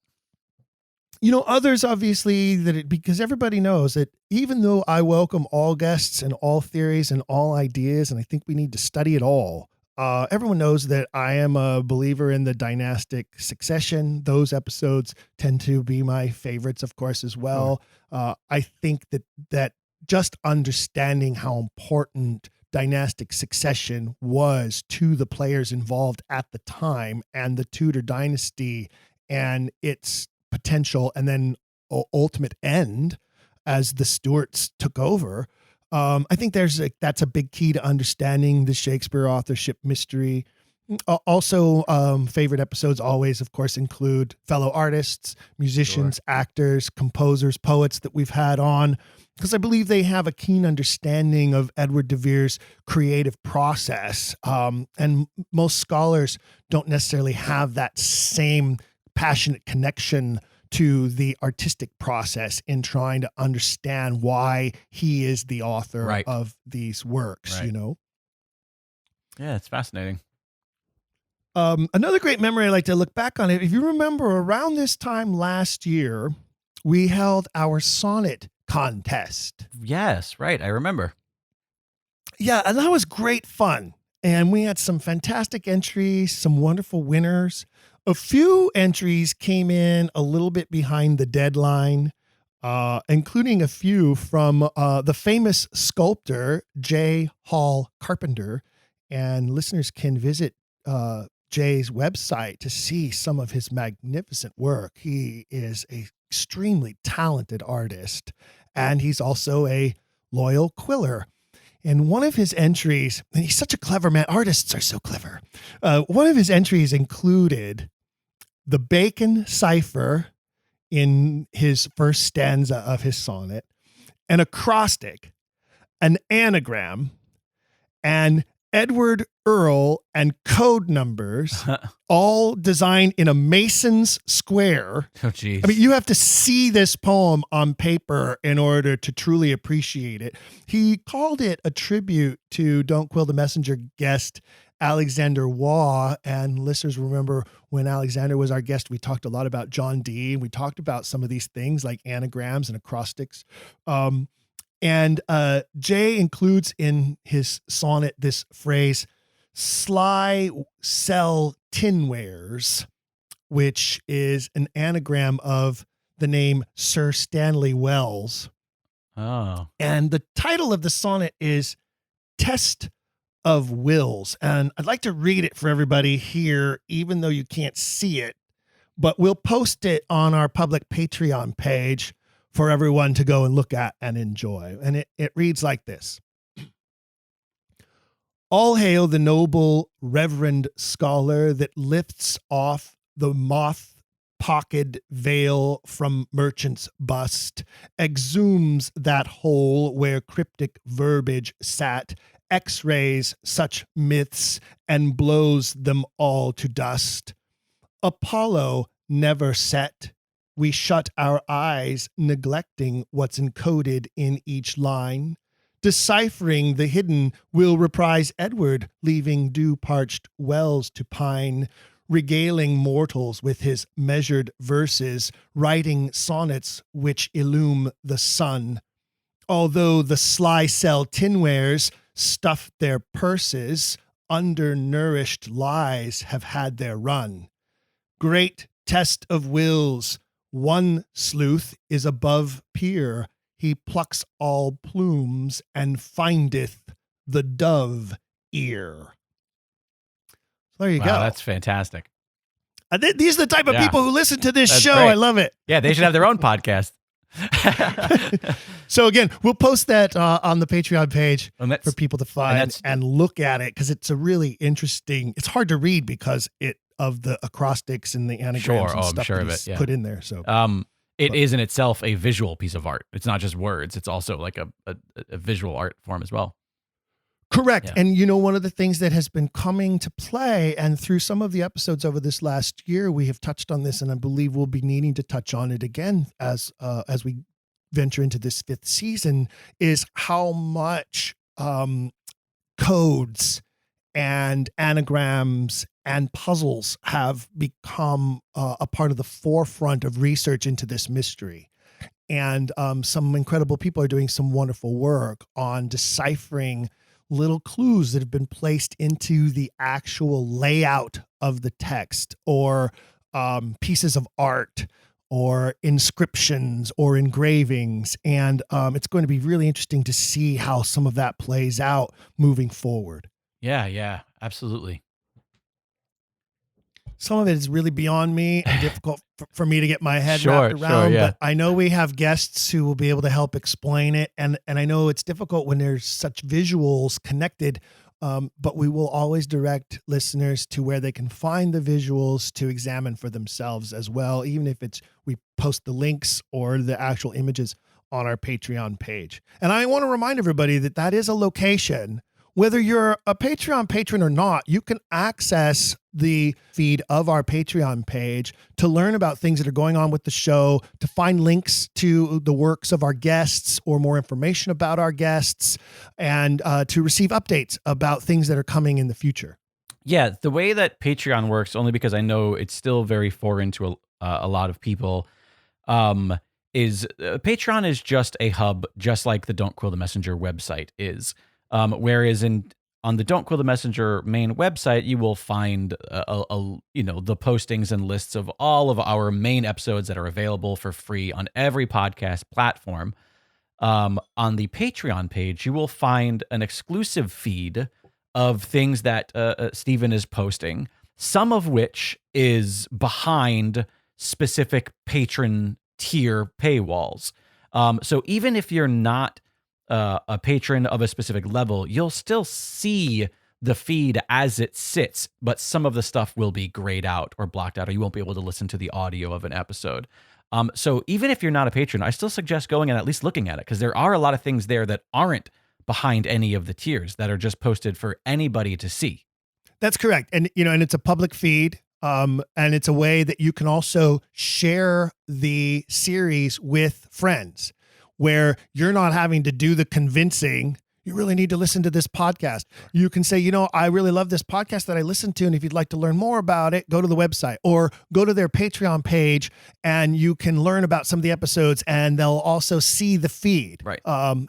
Others obviously because everybody knows that even though I welcome all guests and all theories and all ideas, and I think we need to study it all, everyone knows that I am a believer in the dynastic succession. Those episodes tend to be my favorites, of course, as well. I think that just understanding how important dynastic succession was to the players involved at the time and the Tudor dynasty and its potential and then ultimate end as the Stuarts took over. I think that's a big key to understanding the Shakespeare authorship mystery. Also, favorite episodes always, of course, include fellow artists, musicians, actors, composers, poets that we've had on, because I believe they have a keen understanding of Edward de Vere's creative process. And most scholars don't necessarily have that same passionate connection to the artistic process in trying to understand why he is the author of these works, Yeah, it's fascinating. Another great memory I like to look back on it. If you remember, around this time last year, we held our sonnet contest. Yes, right. I remember. Yeah, and that was great fun. And we had some fantastic entries, some wonderful winners. A few entries came in a little bit behind the deadline, including a few from the famous sculptor, J. Hall Carpenter. And listeners can visit Jay's website to see some of his magnificent work. He is an extremely talented artist, and he's also a loyal quiller. And one of his entries, and he's such a clever man. Artists are so clever. One of his entries included the Bacon cipher in his first stanza of his sonnet, an acrostic, an anagram, and Edward Earl and code numbers, all designed in a Mason's square. Oh, geez. I mean, you have to see this poem on paper in order to truly appreciate it. He called it a tribute to Don't Quill the Messenger guest Alexander Waugh. And listeners remember when Alexander was our guest, we talked a lot about John Dee. We talked about some of these things like anagrams and acrostics. And Jay includes in his sonnet this phrase, sly sell tinwares, which is an anagram of the name Sir Stanley Wells. Oh. And the title of the sonnet is Test of Wills. And I'd like to read it for everybody here, even though you can't see it, but we'll post it on our public Patreon page for everyone to go and look at and enjoy. And it reads like this. All hail the noble, reverend scholar that lifts off the moth-pocked veil from merchant's bust, exhumes that hole where cryptic verbiage sat, x-rays such myths, and blows them all to dust. Apollo never set. We shut our eyes, neglecting what's encoded in each line. Deciphering the hidden, we'll reprise Edward, leaving dew-parched wells to pine, regaling mortals with his measured verses, writing sonnets which illume the sun. Although the sly sell tinwares, stuff their purses, undernourished lies have had their run. Great test of wills, one sleuth is above peer. He plucks all plumes and findeth the dove ear. There you go. That's fantastic. These are the type of people who listen to this show. Great. I love it. Yeah, they should have their own podcast. So again, we'll post that on the Patreon page And for people to find and look at it, because it's a really interesting. It's hard to read because of the acrostics and the anagrams and stuff that he's put in there. So it is in itself a visual piece of art. It's not just words. It's also like a visual art form as well. Correct. Yeah. And one of the things that has been coming to play, and through some of the episodes over this last year, we have touched on this, and I believe we'll be needing to touch on it again as we venture into this 5th season, is how much codes and anagrams and puzzles have become a part of the forefront of research into this mystery. And some incredible people are doing some wonderful work on deciphering little clues that have been placed into the actual layout of the text, or pieces of art, or inscriptions or engravings. And it's going to be really interesting to see how some of that plays out moving forward. Yeah, absolutely. Some of it is really beyond me and difficult for me to get my head wrapped around, but I know we have guests who will be able to help explain it. And I know it's difficult when there's such visuals connected, but we will always direct listeners to where they can find the visuals to examine for themselves as well, even if we post the links or the actual images on our Patreon page. And I want to remind everybody that is a location. Whether you're a Patreon patron or not, you can access the feed of our Patreon page to learn about things that are going on with the show, to find links to the works of our guests or more information about our guests, and to receive updates about things that are coming in the future. Yeah, the way that Patreon works, only because I know it's still very foreign to a lot of people, is Patreon is just a hub, just like the Don't Quill the Messenger website is. Whereas on the Don't Quill the Messenger main website, you will find the postings and lists of all of our main episodes that are available for free on every podcast platform. On the Patreon page, you will find an exclusive feed of things that Stephen is posting, some of which is behind specific patron tier paywalls. So even if you're not a patron of a specific level, you'll still see the feed as it sits, but some of the stuff will be grayed out or blocked out, or you won't be able to listen to the audio of an episode. So even if you're not a patron, I still suggest going and at least looking at it, because there are a lot of things there that aren't behind any of the tiers, that are just posted for anybody to see. That's correct. And, and it's a public feed. And it's a way that you can also share the series with friends, where you're not having to do the convincing. You really need to listen to this podcast. You can say, I really love this podcast that I listened to, and if you'd like to learn more about it, go to the website or go to their Patreon page, and you can learn about some of the episodes, and they'll also see the feed, right?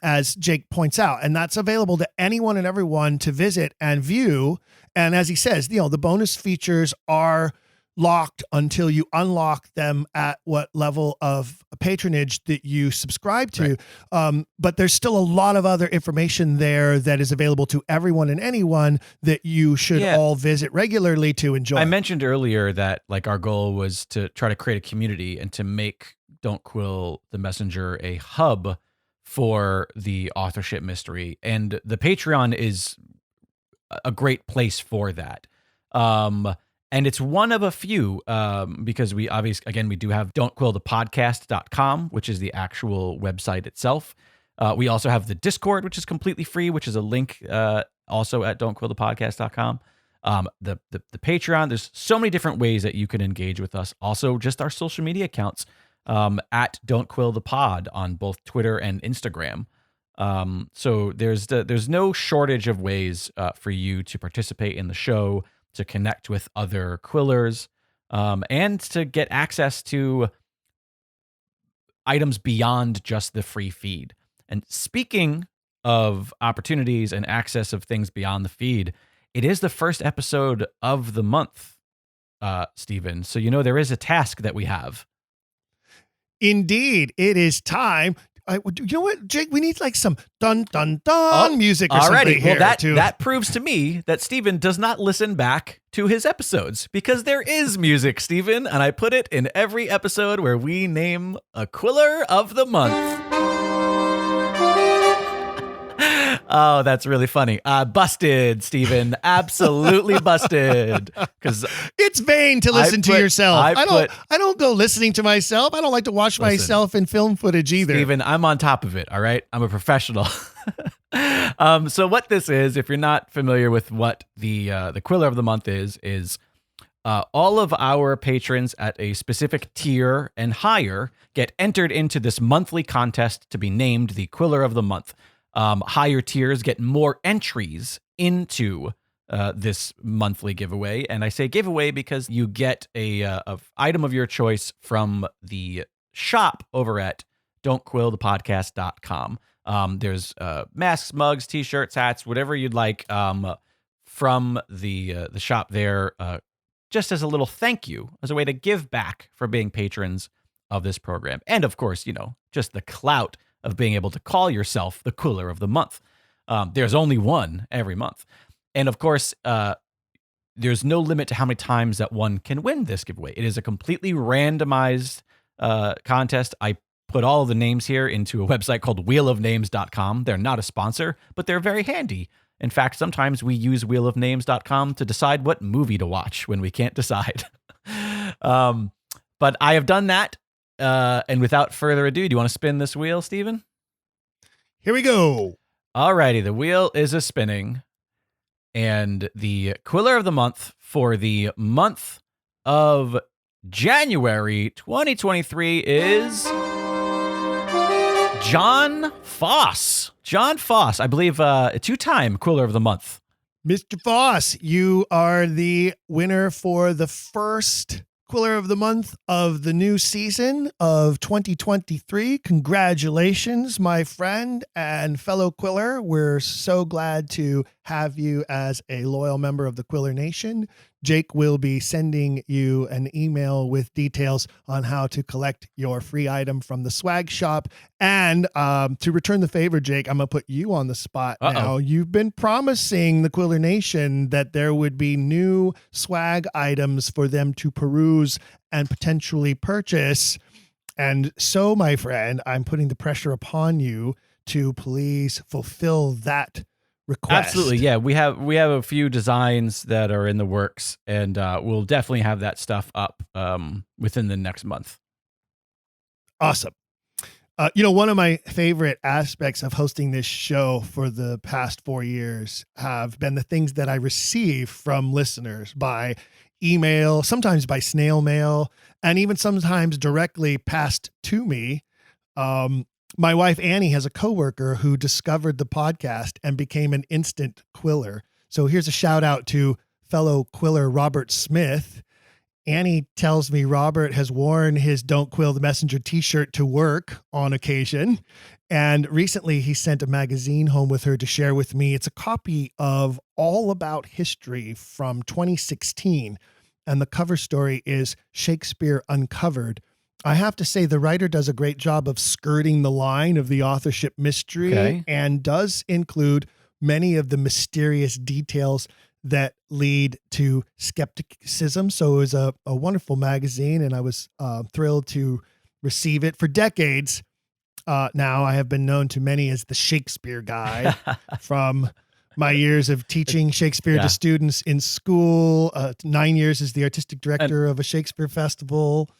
As Jake points out, and that's available to anyone and everyone to visit and view. And as he says, the bonus features are locked until you unlock them at what level of patronage that you subscribe to. Right. But there's still a lot of other information there that is available to everyone and anyone that you should all visit regularly to enjoy. I mentioned earlier that our goal was to try to create a community and to make Don't Quill the Messenger a hub for the authorship mystery. And the Patreon is a great place for that. And it's one of a few, because we do have don'tquillthepodcast.com, which is the actual website itself. We also have the Discord, which is completely free, which is a link also at don'tquillthepodcast.com. The Patreon, there's so many different ways that you can engage with us. Also, just our social media accounts at Don't Quill the Pod on both Twitter and Instagram. So there's no shortage of ways for you to participate in the show, to connect with other Quillers, and to get access to items beyond just the free feed. And speaking of opportunities and access of things beyond the feed, it is the first episode of the month, Stephen. So there is a task that we have. Indeed, it is time. You know what, Jake? We need like some dun dun dun music or already. something here. Well, that proves to me that Stephen does not listen back to his episodes, because there is music, Stephen, and I put it in every episode where we name a Quiller of the Month. Oh, that's really funny. Busted, Stephen. Absolutely busted. Because it's vain to listen to yourself. I don't go listening to myself. I don't like to watch myself in film footage either. Stephen, I'm on top of it. All right, I'm a professional. So what this is, if you're not familiar with what the Quiller of the Month is all of our patrons at a specific tier and higher get entered into this monthly contest to be named the Quiller of the Month. Higher tiers get more entries into this monthly giveaway. And I say giveaway because you get a item of your choice from the shop over at don'tquillthepodcast.com. There's masks, mugs, t-shirts, hats, whatever you'd like from the shop there, just as a little thank you, as a way to give back for being patrons of this program. And of course, just the clout of being able to call yourself the Quiller of the Month. There's only one every month. And of course, there's no limit to how many times that one can win this giveaway. It is a completely randomized contest. I put all of the names here into a website called wheelofnames.com. They're not a sponsor, but they're very handy. In fact, sometimes we use wheelofnames.com to decide what movie to watch when we can't decide. But I have done that. And without further ado, do you want to spin this wheel, Stephen? Here we go. Alrighty, the wheel is a spinning. And the Quiller of the Month for the month of January 2023 is John Foss. John Foss, I believe a two-time Quiller of the Month. Mr. Foss, you are the winner for the first Quiller of the Month of the new season of 2023. Congratulations, my friend and fellow Quiller. We're so glad to have you as a loyal member of the Quiller Nation. Jake will be sending you an email with details on how to collect your free item from the swag shop. And to return the favor, Jake, I'm going to put you on the spot now. You've been promising the Quiller Nation that there would be new swag items for them to peruse and potentially purchase. And so, my friend, I'm putting the pressure upon you to please fulfill that request. Absolutely, yeah. We have a few designs that are in the works, and we'll definitely have that stuff up within the next month. Awesome. One of my favorite aspects of hosting this show for the past 4 years have been the things that I receive from listeners by email, sometimes by snail mail, and even sometimes directly passed to me. My wife, Annie, has a coworker who discovered the podcast and became an instant Quiller. So here's a shout out to fellow Quiller Robert Smith. Annie tells me Robert has worn his Don't Quill the Messenger t-shirt to work on occasion. And recently he sent a magazine home with her to share with me. It's a copy of All About History from 2016. And the cover story is Shakespeare Uncovered. I have to say the writer does a great job of skirting the line of the authorship mystery and does include many of the mysterious details that lead to skepticism. So it was a wonderful magazine, and I was thrilled to receive it. For decades now, I have been known to many as the Shakespeare guy from my years of teaching Shakespeare to students in school. 9 years as the artistic director of a Shakespeare festival.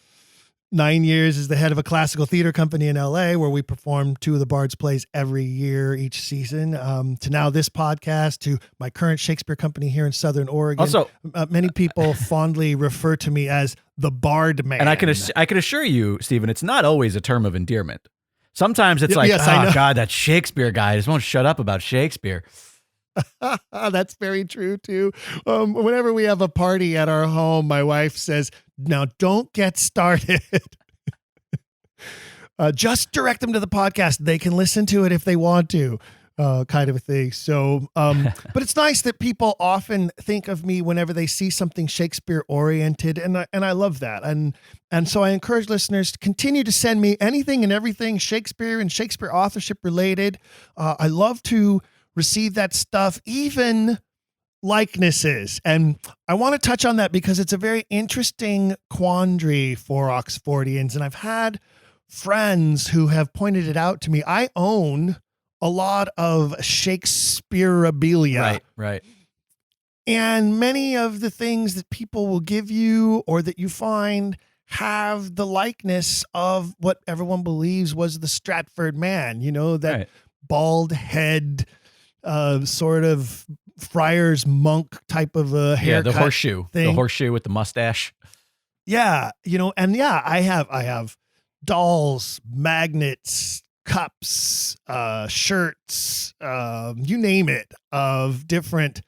9 years as the head of a classical theater company in LA, where we perform 2 of the Bard's plays every year, each season, to now this podcast, to my current Shakespeare company here in Southern Oregon. Also, many people fondly refer to me as the Bard Man. And I can assure you, Stephen, it's not always a term of endearment. Sometimes it's like, oh God, that Shakespeare guy just won't shut up about Shakespeare. That's very true too. Whenever we have a party at our home, my wife says, "Now don't get started." Just direct them to the podcast. They can listen to it if they want to. kind of a thing. So, but it's nice that people often think of me whenever they see something Shakespeare oriented. And I love that. And so I encourage listeners to continue to send me anything and everything Shakespeare and Shakespeare authorship related. I love to receive that stuff, even likenesses. And I want to touch on that because it's a very interesting quandary for Oxfordians. And I've had friends who have pointed it out to me. I own a lot of Shakespeareabilia. Right. And many of the things that people will give you or that you find have the likeness of what everyone believes was the Stratford man, that bald head, sort of friar's monk type of a haircut. Yeah, the horseshoe. Thing. The horseshoe with the mustache. Yeah, I have dolls, magnets, cups, shirts, you name it, of different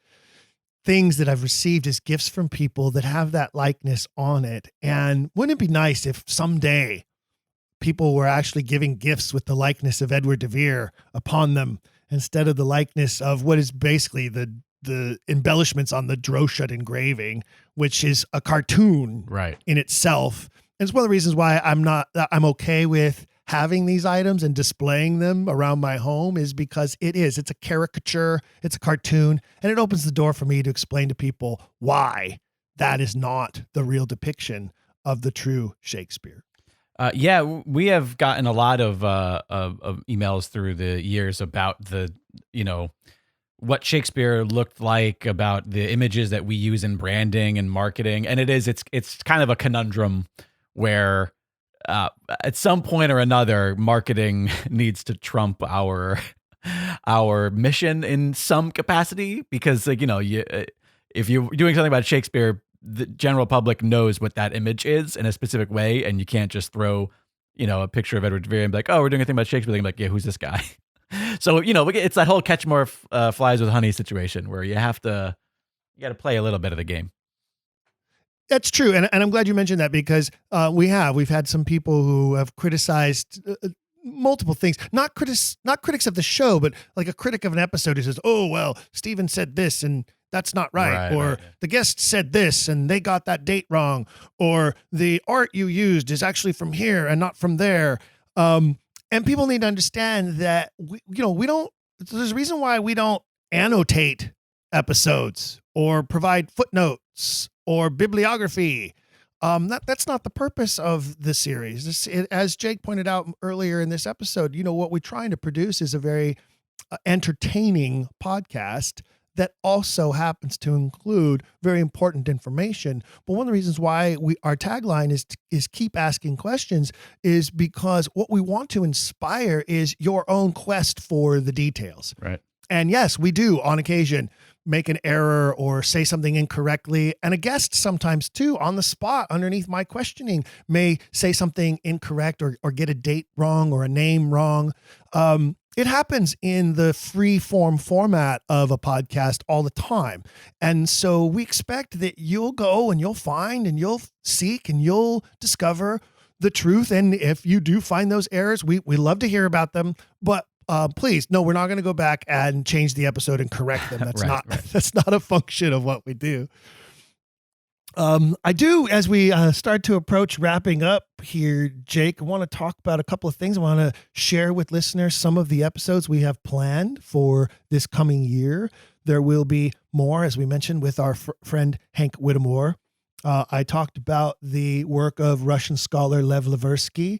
things that I've received as gifts from people that have that likeness on it. And wouldn't it be nice if someday people were actually giving gifts with the likeness of Edward de Vere upon them instead of the likeness of what is basically the embellishments on the Droschet engraving, which is a cartoon in itself. And it's one of the reasons why I'm okay with having these items and displaying them around my home, is because it's a caricature, it's a cartoon, and it opens the door for me to explain to people why that is not the real depiction of the true Shakespeare. We have gotten a lot of emails through the years about what Shakespeare looked like, about the images that we use in branding and marketing. And it's kind of a conundrum where at some point or another, marketing needs to trump our mission in some capacity, because if you're doing something about Shakespeare, the general public knows what that image is in a specific way, and you can't just throw a picture of Edward de Vere and be like, oh, we're doing a thing about Shakespeare. They're like, yeah, who's this guy? So it's that whole catch more flies with honey situation where you got to play a little bit of the game. That's true. And I'm glad you mentioned that, because we've had some people who have criticized multiple things, not critics of the show, but like a critic of an episode who says, oh, well, Steven said this and that's not right. Or the guest said this and they got that date wrong. Or the art you used is actually from here and not from there. And people need to understand that there's a reason why we don't annotate episodes or provide footnotes or bibliography. That's not the purpose of the series. As Jake pointed out earlier in this episode, what we're trying to produce is a very entertaining podcast that also happens to include very important information. But one of the reasons why our tagline is keep asking questions is because what we want to inspire is your own quest for the details. Right. And yes, we do on occasion make an error or say something incorrectly. And a guest sometimes too, on the spot underneath my questioning, may say something incorrect or get a date wrong or a name wrong. It happens in the free form format of a podcast all the time. And so we expect that you'll go and you'll find and you'll seek and you'll discover the truth. And if you do find those errors, we love to hear about them. But please, no, we're not going to go back and change the episode and correct them. That's that's not a function of what we do. I do, as we start to approach wrapping up here, Jake, I want to talk about a couple of things. I want to share with listeners some of the episodes we have planned for this coming year. There will be more, as we mentioned, with our friend Henke Whittemore. I talked about the work of Russian scholar Lev Leversky.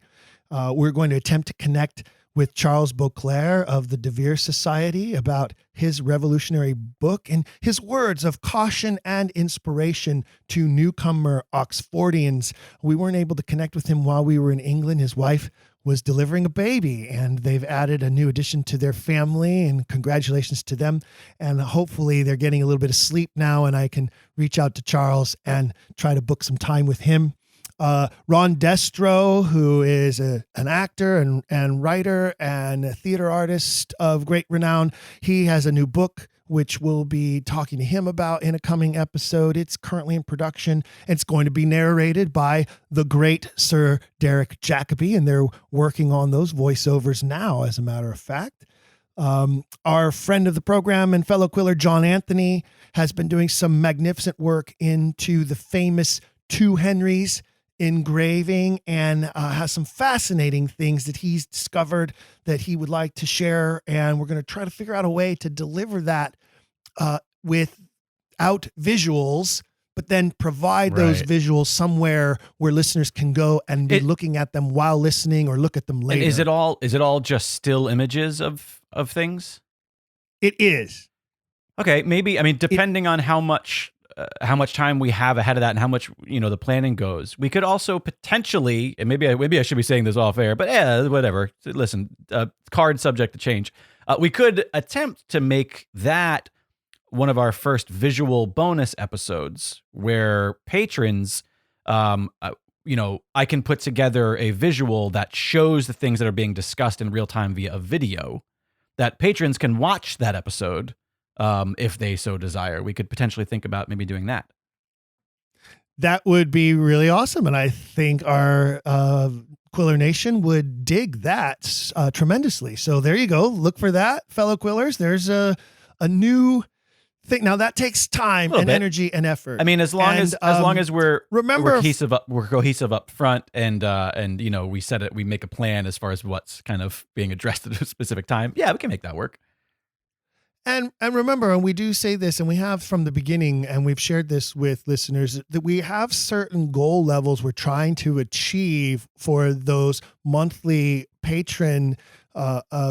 We're going to attempt to connect with Charles Beauclerc of the De Vere Society about his revolutionary book and his words of caution and inspiration to newcomer Oxfordians. We weren't able to connect with him while we were in England. His wife was delivering a baby, and they've added a new addition to their family, and congratulations to them. And hopefully they're getting a little bit of sleep now, and I can reach out to Charles and try to book some time with him. Ron Destro, who is an actor and writer and a theater artist of great renown. He has a new book, which we'll be talking to him about in a coming episode. It's currently in production. It's going to be narrated by the great Sir Derek Jacobi, and they're working on those voiceovers now, as a matter of fact. Our friend of the program and fellow quiller, John Anthony, has been doing some magnificent work into the famous Two Henrys engraving and has some fascinating things that he's discovered that he would like to share. And we're going to try to figure out a way to deliver that without visuals, but then provide those visuals somewhere where listeners can go and be looking at them while listening or look at them later. Is it all just still images of things? It is. Okay, maybe. I mean, depending on how much time we have ahead of that and how much the planning goes, we could also potentially, and maybe I should be saying this off air, but whatever. Listen, card subject to change. We could attempt to make that one of our first visual bonus episodes where patrons, I can put together a visual that shows the things that are being discussed in real time via a video that patrons can watch that episode if they so desire. We could potentially think about maybe doing that. That would be really awesome. And I think our Quiller Nation would dig that tremendously. So there you go. Look for that, fellow Quillers. There's a new thing. Now that takes time and energy and effort. I mean, as long as we're cohesive up front and we make a plan as far as what's kind of being addressed at a specific time. Yeah, we can make that work. And remember, and we do say this, and we have from the beginning, and we've shared this with listeners, that we have certain goal levels we're trying to achieve for those monthly patron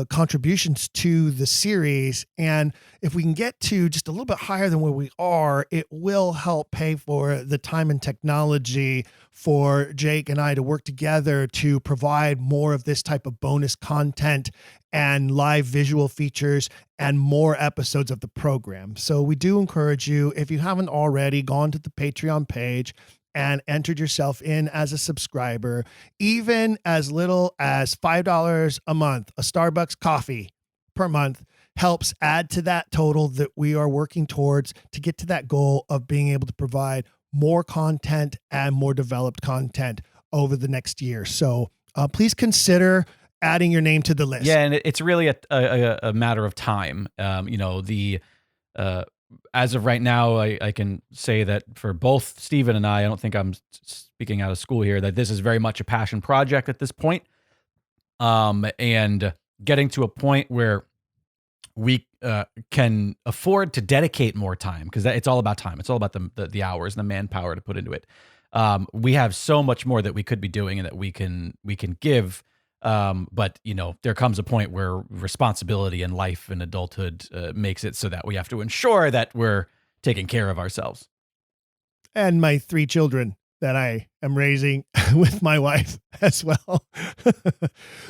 contributions to the series. And if we can get to just a little bit higher than where we are, it will help pay for the time and technology for Jake and I to work together to provide more of this type of bonus content and live visual features and more episodes of the program. So we do encourage you, if you haven't already, gone to the Patreon page and entered yourself in as a subscriber, even as little as $5 a month, a Starbucks coffee per month helps add to that total that we are working towards to get to that goal of being able to provide more content and more developed content over the next year. So please consider adding your name to the list. Yeah, and it's really a matter of time. As of right now, I can say that for both Stephen and I don't think I'm speaking out of school here, that this is very much a passion project at this point. And getting to a point where we can afford to dedicate more time, because it's all about time. It's all about the hours and the manpower to put into it. We have so much more that we could be doing and that we can give. But there comes a point where responsibility and life and adulthood makes it so that we have to ensure that we're taking care of ourselves. And my 3 children that I am raising with my wife as well.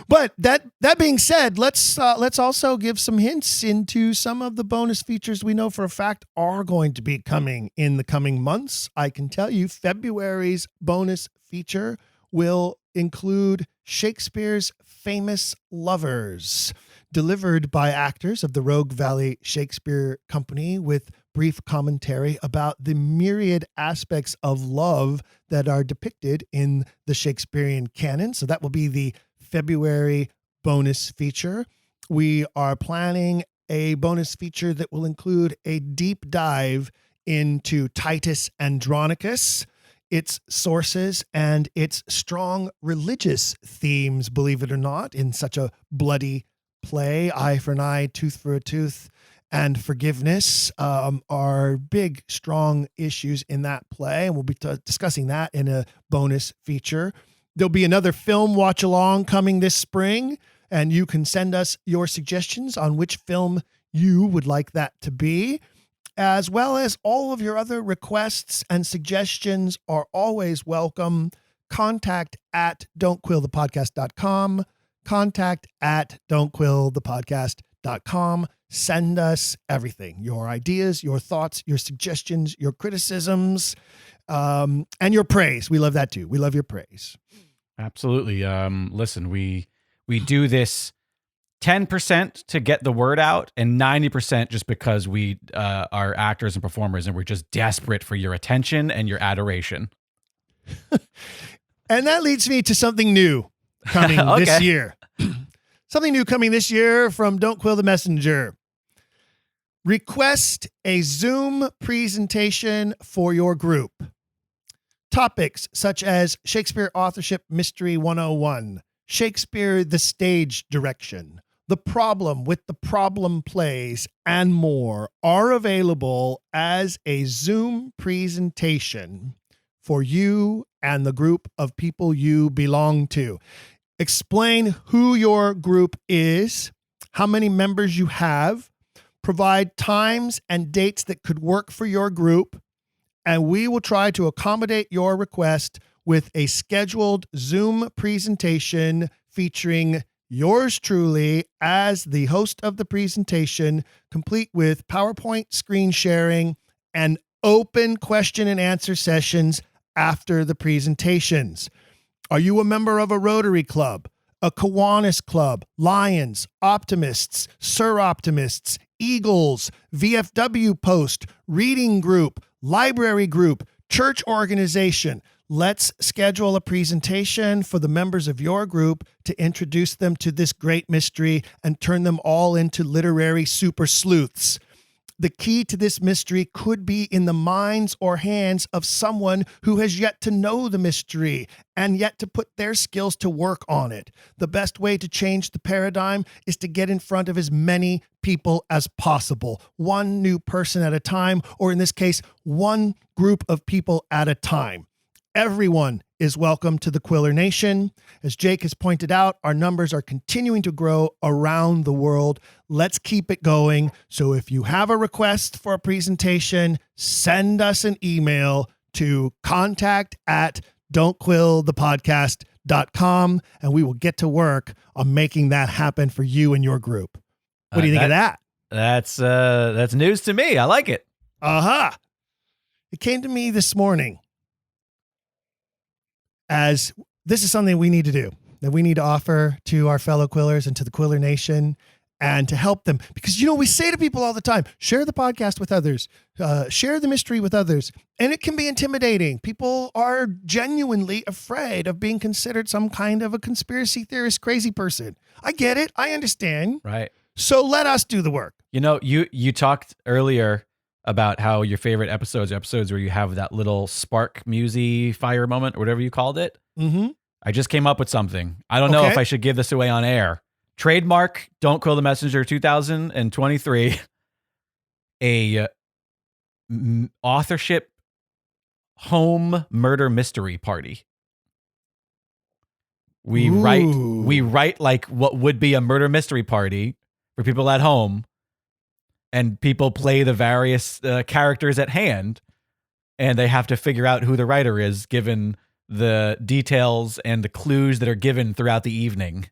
But that being said, let's also give some hints into some of the bonus features we know for a fact are going to be coming in the coming months. I can tell you February's bonus feature will include Shakespeare's Famous Lovers, delivered by actors of the Rogue Valley Shakespeare Company with brief commentary about the myriad aspects of love that are depicted in the Shakespearean canon. So that will be the February bonus feature. We are planning a bonus feature that will include a deep dive into Titus Andronicus, its sources, and its strong religious themes, believe it or not, in such a bloody play. Eye for an eye, tooth for a tooth, and forgiveness are big, strong issues in that play, and we'll be discussing that in a bonus feature. There'll be another film watch along coming this spring, and you can send us your suggestions on which film you would like that to be, as well as all of your other requests and suggestions are always welcome. Contact at don'tquillthepodcast.com. Contact at don'tquillthepodcast.com. Send us everything, your ideas, your thoughts, your suggestions, your criticisms, and your praise. We love that too. We love your praise. Absolutely. Listen, we do this 10% to get the word out and 90% just because we are actors and performers and we're just desperate for your attention and your adoration. And that leads me to something new coming this year. Something new coming this year from Don't Quill the Messenger. Request a Zoom presentation for your group. Topics such as Shakespeare Authorship Mystery 101, Shakespeare the Stage Direction, the problem with the problem plays, and more are available as a Zoom presentation for you and the group of people you belong to. Explain who your group is, how many members you have, provide times and dates that could work for your group, and we will try to accommodate your request with a scheduled Zoom presentation featuring yours truly as the host of the presentation, complete with PowerPoint screen sharing and open question and answer sessions after the presentations. Are you a member of a Rotary Club, a Kiwanis Club, Lions, Optimists, Sir Optimists, Eagles, VFW Post, Reading Group, Library Group, Church Organization? Let's schedule a presentation for the members of your group to introduce them to this great mystery and turn them all into literary super sleuths. The key to this mystery could be in the minds or hands of someone who has yet to know the mystery and yet to put their skills to work on it. The best way to change the paradigm is to get in front of as many people as possible, one new person at a time, or in this case, one group of people at a time. Everyone is welcome to the Quiller Nation. As Jake has pointed out, our numbers are continuing to grow around the world. Let's keep it going. So if you have a request for a presentation, send us an email to contact@don'tquillthepodcast.com, and we will get to work on making that happen for you and your group. What do you think of that? That's news to me. I like it. It came to me this morning as this is something we need to do, that we need to offer to our fellow Quillers and to the Quiller Nation and to help them. Because, we say to people all the time, share the podcast with others, share the mystery with others. And it can be intimidating. People are genuinely afraid of being considered some kind of a conspiracy theorist, crazy person. I get it. I understand. Right. So let us do the work. You talked earlier about how your favorite episodes are episodes where you have that little spark musy fire moment or whatever you called it. Mm-hmm. I just came up with something. I don't know if I should give this away on air. Trademark Don't Quill the Messenger 2023, a authorship home murder mystery party. We write like what would be a murder mystery party for people at home. And people play the various characters at hand, and they have to figure out who the writer is given the details and the clues that are given throughout the evening.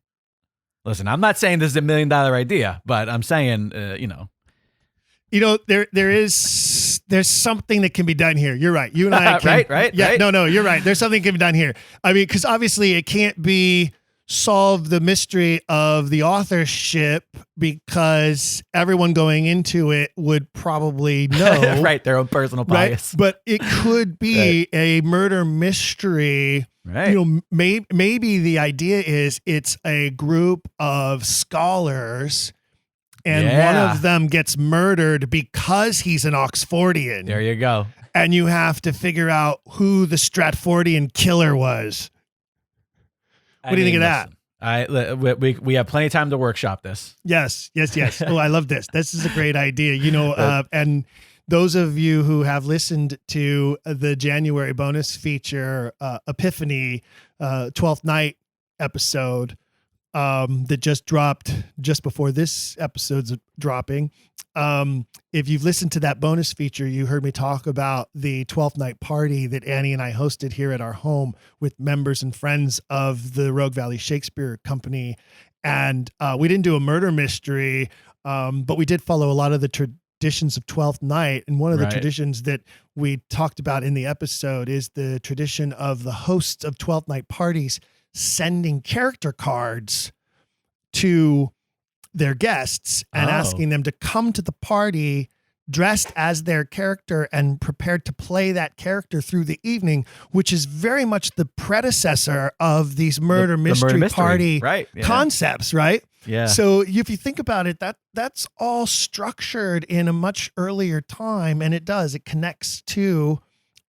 Listen, I'm not saying this is $1 million idea, but I'm saying, there's something that can be done here. You're right. You and I can. right. Yeah, right. No, you're right. There's something that can be done here. I mean, because obviously it can't be solve the mystery of the authorship because everyone going into it would probably know. Right, their own personal bias. Right? But it could be a murder mystery. Right. Maybe the idea is it's a group of scholars and one of them gets murdered because he's an Oxfordian. There you go. And you have to figure out who the Stratfordian killer was. What do you think of that? We have plenty of time to workshop this. Yes. Oh, I love this. This is a great idea. And those of you who have listened to the January bonus feature, Epiphany, 12th Night episode, that just dropped just before this episode's dropping. If you've listened to that bonus feature, you heard me talk about the 12th night party that Annie and I hosted here at our home with members and friends of the Rogue Valley Shakespeare Company. And we didn't do a murder mystery, but we did follow a lot of the traditions of 12th night. And one of the traditions that we talked about in the episode is the tradition of the hosts of 12th night parties sending character cards to their guests and asking them to come to the party dressed as their character and prepared to play that character through the evening, which is very much the predecessor of these murder mystery party concepts, right? Yeah. So if you think about it, that's all structured in a much earlier time, and it connects to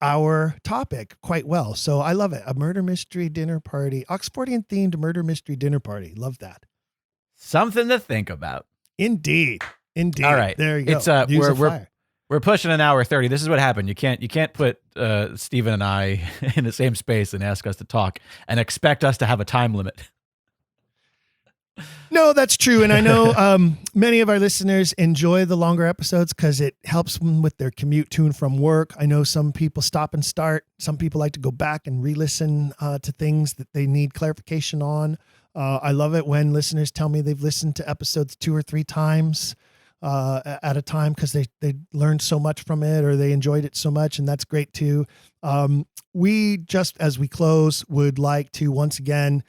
our topic quite well. So I love it. A murder mystery dinner party, Oxfordian themed murder mystery dinner party. Love that. Something to think about. Indeed. All right. There you go. It's we're pushing an hour 30. This is what happened. You can't put Steven and I in the same space and ask us to talk and expect us to have a time limit. No, that's true. And I know many of our listeners enjoy the longer episodes because it helps them with their commute to and from work. I know some people stop and start. Some people like to go back and re-listen to things that they need clarification on. I love it when listeners tell me they've listened to episodes 2 or 3 times at a time because they learned so much from it or they enjoyed it so much. And that's great too. We just, as we close, would like to once again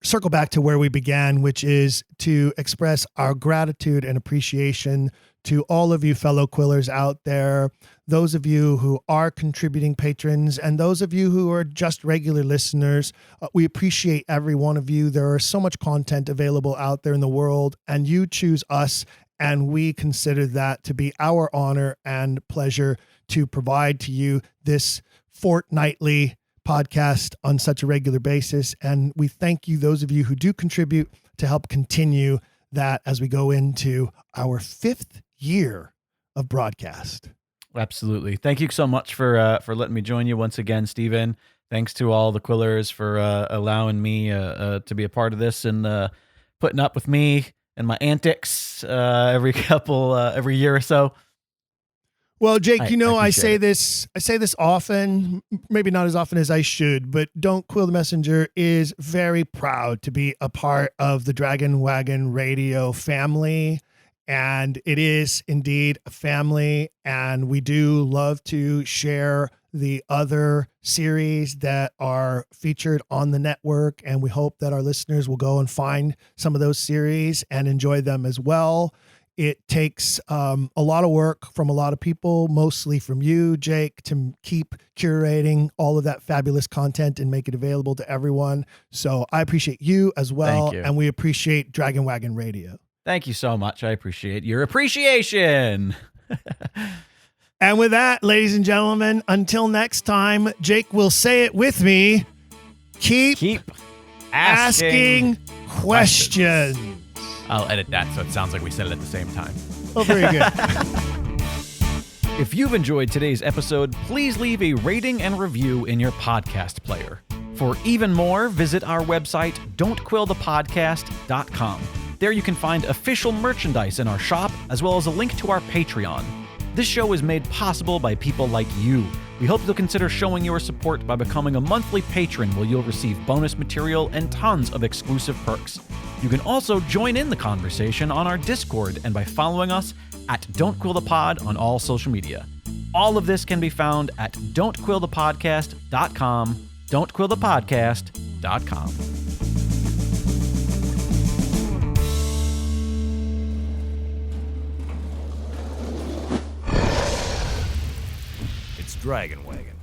circle back to where we began, which is to express our gratitude and appreciation to all of you fellow Quillers out there, those of you who are contributing patrons, and those of you who are just regular listeners. We appreciate every one of you. There is so much content available out there in the world, and you choose us, and we consider that to be our honor and pleasure to provide to you this fortnightly podcast on such a regular basis. And we thank you, those of you who do contribute, to help continue that as we go into our 5th year of broadcast. Absolutely. Thank you so much for letting me join you once again, Steven. Thanks to all the Quillers for allowing me to be a part of this and putting up with me and my antics every year or so. Well, Jake, I say it. this often, maybe not as often as I should, but Don't Quill the Messenger is very proud to be a part of the Dragon Wagon Radio family. And it is indeed a family. And we do love to share the other series that are featured on the network. And we hope that our listeners will go and find some of those series and enjoy them as well. It takes a lot of work from a lot of people, mostly from you, Jake, to keep curating all of that fabulous content and make it available to everyone. So I appreciate you as well. Thank you. And we appreciate Dragon Wagon Radio. Thank you so much. I appreciate your appreciation. And with that, ladies and gentlemen, until next time, Jake will say it with me. Keep asking questions. I'll edit that so it sounds like we said it at the same time. Oh, very good. If you've enjoyed today's episode, please leave a rating and review in your podcast player. For even more, visit our website, don'tquillthepodcast.com. There you can find official merchandise in our shop, as well as a link to our Patreon. This show is made possible by people like you. We hope you'll consider showing your support by becoming a monthly patron, where you'll receive bonus material and tons of exclusive perks. You can also join in the conversation on our Discord and by following us at Don't Quill the Pod on all social media. All of this can be found at don'tquillthepodcast.com, don'tquillthepodcast.com. It's Dragon Wagon.